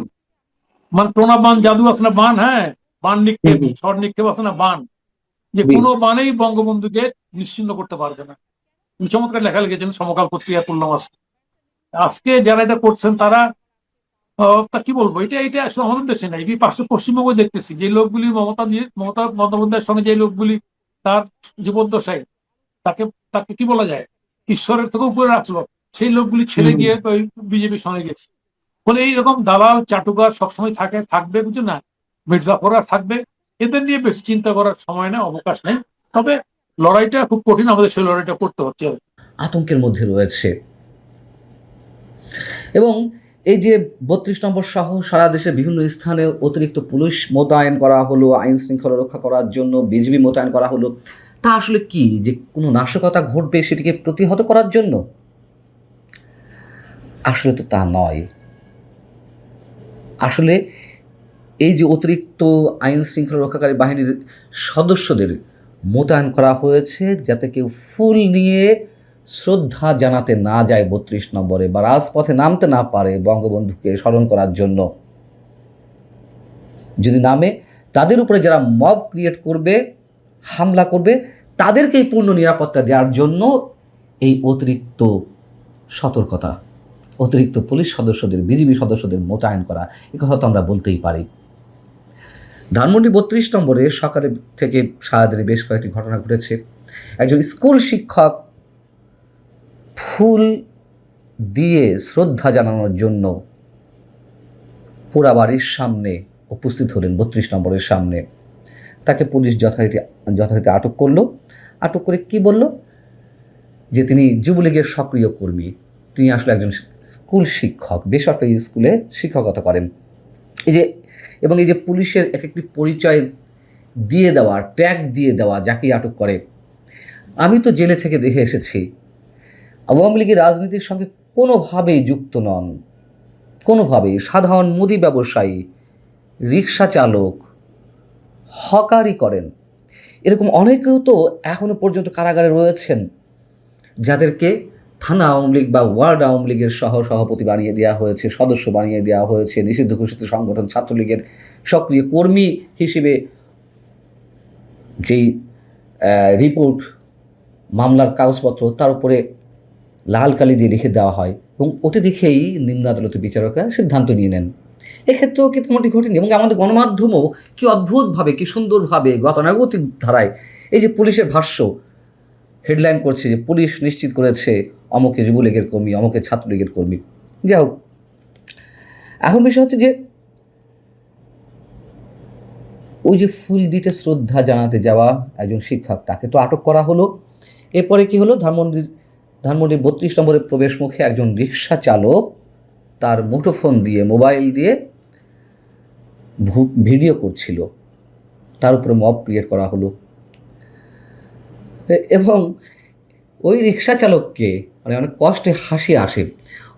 মানে টোনা বান, জাদু আছে না বান, হ্যাঁ, বান হুম, নিক্ষেপ, হুম, ঝড় নিক্ষেপ আছে না বান, যে জি। কোনো বানেই বঙ্গবন্ধুকে নিশ্চিহ্ন করতে পারবে না। চমৎকার লেখা লিখেছেন, সমকাল পত্রিকা পড়লাম আজকে। আজকে যারা এটা করছেন তারা তা কি বলবো, এটা এটা আসলে আমাদের দেশে নাই, এই পাশে পশ্চিমবঙ্গে দেখতেছি যে লোকগুলি মমতা বন্দ্যোপাধ্যায়ের সঙ্গে যে লোকগুলি তার জীবদ্দশায় তাকে তাকে কি বলা যায়, ঈশ্বরের থেকে উপরে রাখলো, সেই লোকগুলি ছেড়ে হুম, গিয়ে ওই বিজেপির সঙ্গে গেছে। ফলে এইরকম দালাল চাটুকার সবসময় থাকবে, বুঝছো না, মির্জাফররা থাকবে। এদের নিয়ে বেশি চিন্তা করার সময় নেই, অবকাশ নেই। তবে লড়াইটা খুব কঠিন, আমাদের সেই লড়াইটা করতে হচ্ছে। আতঙ্কের মধ্যে রয়েছে। এবং এই যে 32 নম্বর সহ সারা দেশের বিভিন্ন স্থানে অতিরিক্ত পুলিশ মোতায়েন করা হলো, আইন শৃঙ্খলা রক্ষা করার জন্য বিজিবি মোতায়েন করা হলো, তা আসলে কি যে কোনো নাশকতা ঘটবে সেটিকে প্রতিহত করার জন্য? আসলে তো তা নয়। আসলে এই যে অতিরিক্ত আইন শৃঙ্খলা রক্ষাকারী বাহিনীর সদস্যদের মোতায়েন করা হয়েছে যাতে কেউ ফুল নিয়ে শ্রদ্ধা জানাতে না যায় 32 নম্বরে, বা রাজপথে নামতে না পারে বঙ্গবন্ধুকে স্মরণ করার জন্য। যদি নামে, তাদের উপরে যারা মব ক্রিয়েট করবে, হামলা করবে, তাদেরকেই পূর্ণ নিরাপত্তা দেওয়ার জন্য এই অতিরিক্ত সতর্কতা। অতিরিক্ত পুলিশ সদস্যদের, বিজিবি সদস্যদের মোতায়েন করা, এ কথা তো আমরা বলতেই পারি। ধানমন্ডি 32 নম্বরে সকালে থেকে সারাদিনে বেশ কয়েকটি ঘটনা ঘটেছে। একজন স্কুল শিক্ষক ফুল দিয়ে শ্রদ্ধা জানানোর জন্য পোড়াবাড়ির সামনে উপস্থিত হলেন, 32 নম্বরের সামনে। তাকে পুলিশ যথারীতি আটক করলো। আটক করে কি বলল? যে তিনি যুবলীগের সক্রিয় কর্মী, তিনি আসলে একজন স্কুল শিক্ষক, বেসরকারি স্কুলে শিক্ষকতা করেন। এবং এই যে পুলিশের একটি পরিচয় দিয়ে দেওয়া, ট্যাগ দিয়ে দেওয়া যাকেই আটক করে। আমি তো জেলে থেকে দেখে এসেছি, আওয়ামী লীগের রাজনীতির সঙ্গে কোনোভাবেই যুক্ত নন, কোনোভাবেই। সাধারণ মুদি ব্যবসায়ী, রিক্সা চালক, হকারি করেন, এরকম অনেকেও তো এখনো পর্যন্ত কারাগারে রয়েছেন, যাদেরকে থানা আওয়ামী লীগ বা ওয়ার্ড আওয়ামী লীগের সভাপতি বানিয়ে দেওয়া হয়েছে, সদস্য বানিয়ে দেওয়া হয়েছে, নিষিদ্ধ ঘোষিত সংগঠন ছাত্রলীগের সক্রিয় কর্মী হিসেবে যেই রিপোর্ট, মামলার কাগজপত্র তার উপরে লাল কালি দিয়ে লিখে দেওয়া হয়, এবং ওটি দেখেই নিম্ন আদালতের বিচারকরা সিদ্ধান্ত নিয়ে নেন। এক্ষেত্রেও কি তেমনটি ঘটেনি? এবং আমাদের গণমাধ্যমও কি অদ্ভুতভাবে, কি সুন্দরভাবে গতানুগতিক ধারায় এই যে পুলিশের ভাষ্য হেডলাইন করছে যে পুলিশ নিশ্চিত করেছে অমুকে যুবলীগের কর্মী, অমুকে ছাত্রলীগের কর্মী। যাই হোক, এখন বিষয় হচ্ছে যে ওই যে ফুল দিতে শ্রদ্ধা জানাতে যাওয়া একজন শিক্ষক, তাকে তো আটক করা হলো। এরপরে কি হলো? ধানমন্ডি 32 নম্বরের প্রবেশ মুখে একজন রিক্সা চালক তার মুঠোফোন দিয়ে, মোবাইল দিয়ে ভিডিও করছিল, তার উপরে মব ক্রিয়েট করা হলো। এবং ওই রিক্সা চালককে, মানে অনেক কষ্টে হাসি আসে,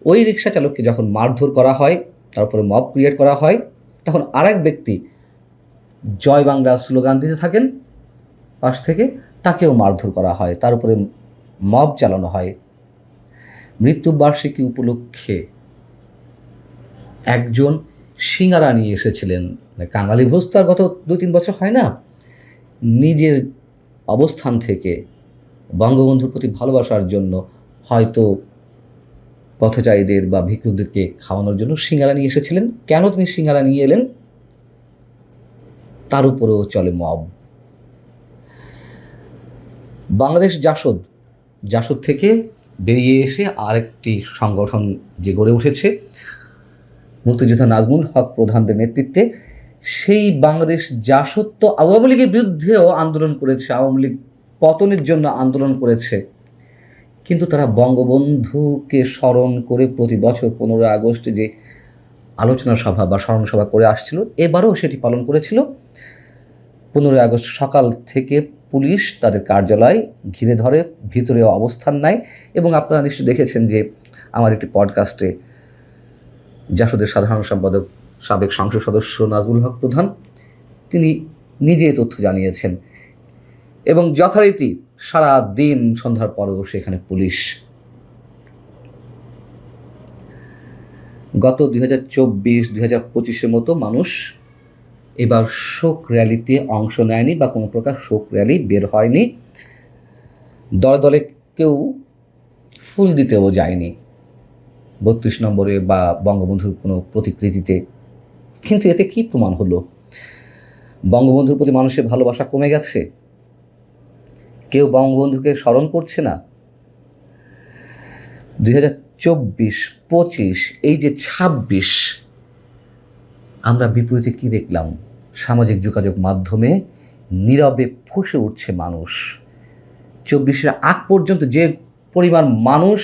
ওই রিক্সা চালককে যখন মারধর করা হয়, তার উপরে মব ক্রিয়েট করা হয়, তখন আরেক ব্যক্তি জয় বাংলা স্লোগান দিতে থাকেন পাশ থেকে, তাকেও মারধর করা হয়, তার উপরে মব চালানো হয়। মৃত্যুবার্ষিকী উপলক্ষে একজন সিঙ্গারা নিয়ে এসেছিলেন, কাঙালি ভোজ তো আর গত 2-3 বছর হয় না, নিজের অবস্থান থেকে বঙ্গবন্ধুর প্রতি ভালোবাসার জন্য হয়তো পথচারীদের বা ভিক্ষুকদেরকে খাওয়ানোর জন্য সিঙ্গারা নিয়ে এসেছিলেন। কেন তিনি সিঙ্গারা নিয়ে এলেন? তার উপরেও চলে মব। বাংলাদেশ জাসদ থেকে বেরিয়ে এসে আরেকটি সংগঠন যে গড়ে উঠেছে, মুক্তিযোদ্ধা নাজমুল হক প্রধানদের নেতৃত্বে, সেই বাংলাদেশ জাসদ তো আওয়ামী লীগের বিরুদ্ধেও আন্দোলন করেছে, আওয়ামী লীগ পতনের জন্য আন্দোলন করেছে, কিন্তু তারা বঙ্গবন্ধুকে স্মরণ করে প্রতি বছর 15 আগস্টে যে আলোচনা সভা বা স্মরণ সভা করে আসছিল, এবারও সেটি পালন করেছিল। 15 আগস্ট সকাল থেকে পুলিশ তাদের কার্যালয় ঘিরে ধরে, ভিতরে অবস্থান নেয়। এবং আপনারা নিশ্চয়ই দেখেছেন যে আমার একটি পডকাস্টে জাসদের সাধারণ সম্পাদক, সাবেক সংসদ সদস্য নাজমুল হক প্রধান, তিনি নিজে তথ্য জানিয়েছেন। এবং যথারীতি সারা দিন সন্ধ্যার পরেও সেখানে পুলিশ। গত 2024-2025 মতো মানুষ এবার শোক র্যালিতে অংশ নেয়নি বা কোনো প্রকার শোক র্যালি বের হয়নি, দলে দলে কেউ ফুল দিতেও যায়নি 32 নম্বরে বা বঙ্গবন্ধুর কোনো প্রতিকৃতিতে। কিন্তু এতে কি প্রমাণ হলো? বঙ্গবন্ধুর প্রতি মানুষের ভালোবাসা কমে গেছে? কেউ বঙ্গবন্ধুকে স্মরণ করছে না? 2024-25 এই যে 26, আমরা বিপরীতে কি দেখলাম? সামাজিক যোগাযোগ মাধ্যমে নীরবে ফুঁসে উঠছে মানুষ। 24-এর আগ পর্যন্ত যে পরিমাণ মানুষ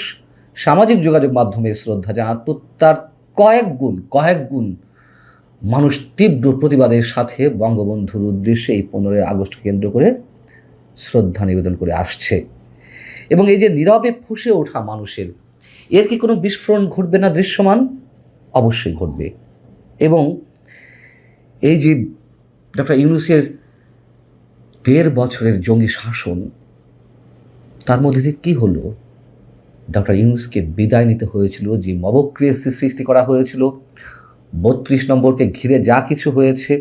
সামাজিক যোগাযোগ মাধ্যমে শ্রদ্ধা জানাতো, তার কয়েক গুণ মানুষ তীব্র প্রতিবাদের সাথে বঙ্গবন্ধুর উদ্দেশ্যে এই 15 আগস্ট কেন্দ্র করে শ্রদ্ধা নিবেদন করে আসছে। এবং এই যে নীরবে ফুঁসে ওঠা মানুষের, এর কি কোনো বিস্ফোরণ ঘটবে না দৃশ্যমান? অবশ্যই ঘটবে। এবং এই যে ডক্টর ইউনূসের 1.5 বছরের জঙ্গি শাসন, তার মধ্যে যে কী হলো? ডক্টর ইউনূসকে বিদায় নিতে হয়েছিল, যে মবক্রেসি সৃষ্টি করা হয়েছিল, 32 নম্বরকে ঘিরে যা কিছু হয়েছে,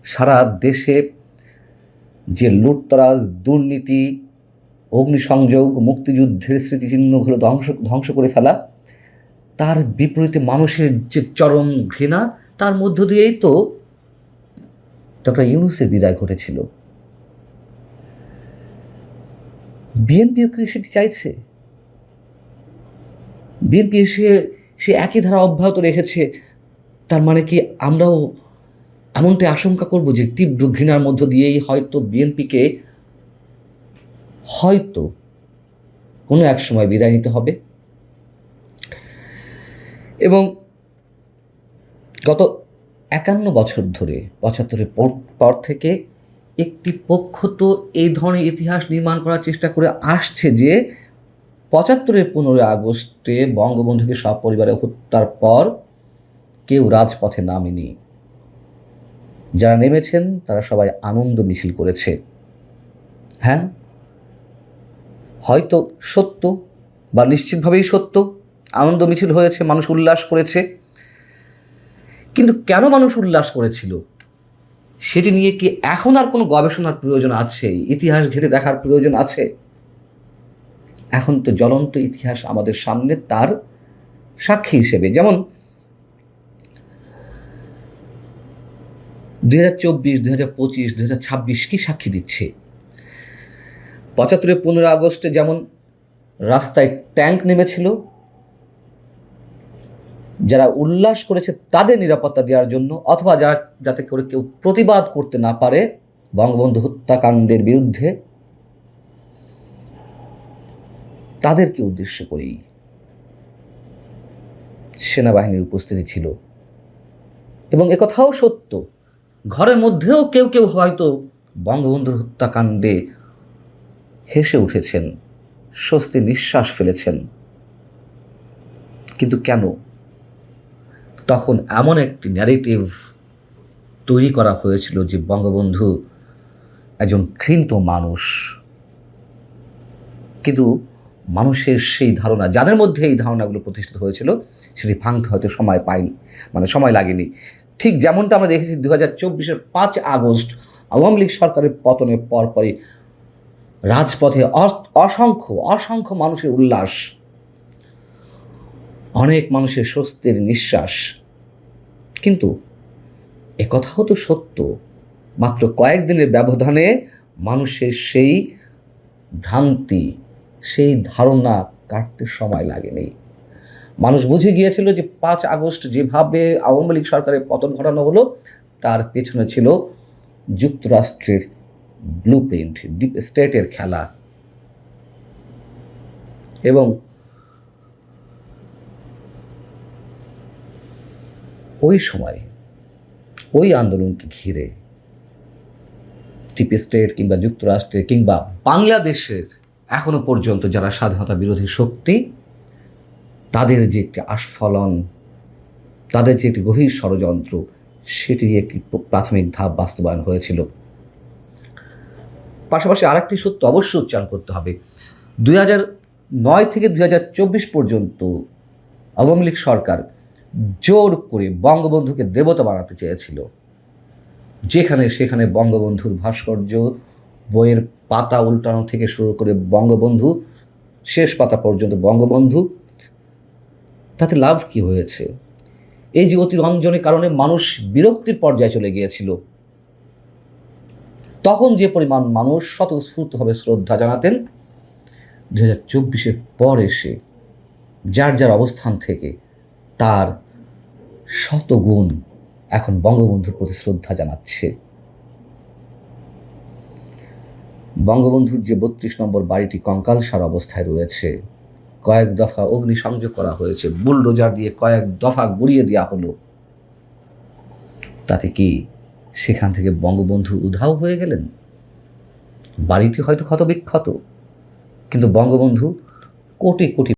সারা দেশে যে লুটতরাজ, দুর্নীতি, অগ্নিসংযোগ, মুক্তিযুদ্ধের স্মৃতিচিহ্নগুলো ধ্বংস করে ফেলা, তার বিপরীতে মানুষের যে চরম ঘৃণা, তার মধ্য দিয়েই তো ডক্টর ইউনূসের বিদায় ঘটেছিল। বিএনপিও কি সেটি চাইছে? বিএনপি সে একই ধারা অব্যাহত রেখেছে। তার মানে কি আমরাও এমনটাই আশঙ্কা করব যে তীব্র ঘৃণার মধ্য দিয়েই হয়তো বিএনপিকে হয়তো কোনো এক সময় বিদায় নিতে হবে? এবং গত 51 বছর ধরে 75-এর পর থেকে একটি পক্ষ তো এই ধরনের ইতিহাস নির্মাণ করার চেষ্টা করে আসছে যে 75-এর 15 আগস্টে বঙ্গবন্ধুকে সপরিবারে হত্যার পর কেউ রাজপথে নামেনি। যারা নেমেছেন তারা সবাই আনন্দ মিছিল করেছে। হ্যাঁ, হয়তো সত্য বা নিশ্চিতভাবেই সত্য, আনন্দ মিছিল হয়েছে, মানুষ উল্লাস করেছে। কিন্তু কেন মানুষ উল্লাস করেছিল সেটি নিয়ে কি এখন আর কোনো গবেষণার প্রয়োজন আছে? ইতিহাস ঘেঁটে দেখার প্রয়োজন আছে? এখন তো জ্বলন্ত ইতিহাস আমাদের সামনে তার সাক্ষী হিসেবে। যেমন 2024, 2025, 2026 কি সাক্ষী দিচ্ছে? 75-এর 15 আগস্টে যেমন রাস্তায় ট্যাঙ্ক নেমেছিল, যারা উল্লাস করেছে তাদের নিরাপত্তা দেওয়ার জন্য, অথবা যারা যাতে করে কেউ প্রতিবাদ করতে না পারে বঙ্গবন্ধু হত্যাকাণ্ডের বিরুদ্ধে, তাদেরকে উদ্দেশ্য করেই সেনাবাহিনীর উপস্থিতি ছিল। এবং একথাও সত্য, ঘরের মধ্যেও কেউ কেউ হয়তো বঙ্গবন্ধুর হত্যাকাণ্ডে হেসে উঠেছেন, স্বস্তি নিঃশ্বাস ফেলেছেন। কিন্তু কেন? তখন এমন একটি ন্যারেটিভ তৈরি করা হয়েছিল যে বঙ্গবন্ধু একজন ঘৃণিত মানুষ। কিন্তু মানুষের সেই ধারণা, যাদের মধ্যে এই ধারণাগুলো প্রতিষ্ঠিত হয়েছিল, সেটি ভাঙতে হয়তো সময় পায়নি, সময় লাগেনি। ঠিক যেমনটা আমরা দেখেছি 2024-এর 5 আগস্ট আওয়ামী লীগ সরকারের পতনের পরপরই রাজপথে অসংখ্য মানুষের উল্লাস, অনেক মানুষের স্বস্তির নিঃশ্বাস। কিন্তু একথাও তো সত্য, মাত্র কয়েকদিনের ব্যবধানে মানুষের সেই ভ্রান্তি, সেই ধারণা কাটতে সময় লাগেনি। মানুষ বুঝে গিয়েছিল যে 5 আগস্ট যেভাবে আওয়ামী লীগ সরকারের পতন ঘটানো হলো, তার পেছনে ছিল যুক্তরাষ্ট্রের ব্লুপ্রিন্ট, ডিপ স্টেটের খেলা। এবং ওই সময় ওই আন্দোলনকে ঘিরে ডিপ স্টেট কিংবা যুক্তরাষ্ট্রের কিংবা বাংলাদেশের এখনো পর্যন্ত যারা স্বাধীনতা বিরোধী শক্তি, তাদের যে একটি আস্ফলন, তাদের যে একটি গভীর ষড়যন্ত্র, সেটি একটি প্রাথমিক ধাপ বাস্তবায়ন হয়েছিল। পাশাপাশি আরেকটি সত্য অবশ্যই উচ্চারণ করতে হবে, 2009 থেকে 2024 পর্যন্ত আওয়ামী লীগ সরকার জোর করে বঙ্গবন্ধুকে দেবতা বানাতে চেয়েছিল। যেখানে সেখানে বঙ্গবন্ধুর ভাস্কর্য, বইয়ের পাতা উল্টানো থেকে শুরু করে বঙ্গবন্ধু, শেষ পাতা পর্যন্ত বঙ্গবন্ধু। তাতে লাভ কি হয়েছে? এই যে অতিরঞ্জনের কারণে মানুষ বিরক্তির পর্যায়ে চলে গিয়েছিল। তখন যে পরিমাণ মানুষ স্বতঃস্ফূর্তভাবে শ্রদ্ধা জানাতেন, 2024-এর পর এসে যার যার অবস্থান থেকে তার শতগুণ এখন বঙ্গবন্ধুর প্রতি শ্রদ্ধা জানাচ্ছে। বঙ্গবন্ধুর যে 32 নম্বর বাড়িটি কঙ্কালসার অবস্থায় রয়েছে, কয়েক দফা অগ্নিসংযোগ করা হয়েছে, বুলডোজার দিয়ে কয়েক দফা গুড়িয়ে দেওয়া হলো, তাতে কি সেখান থেকে বঙ্গবন্ধু উধাও হয়ে গেলেন? বাড়িটি হয়তো ক্ষতবিক্ষত, কিন্তু বঙ্গবন্ধু কোটি কোটি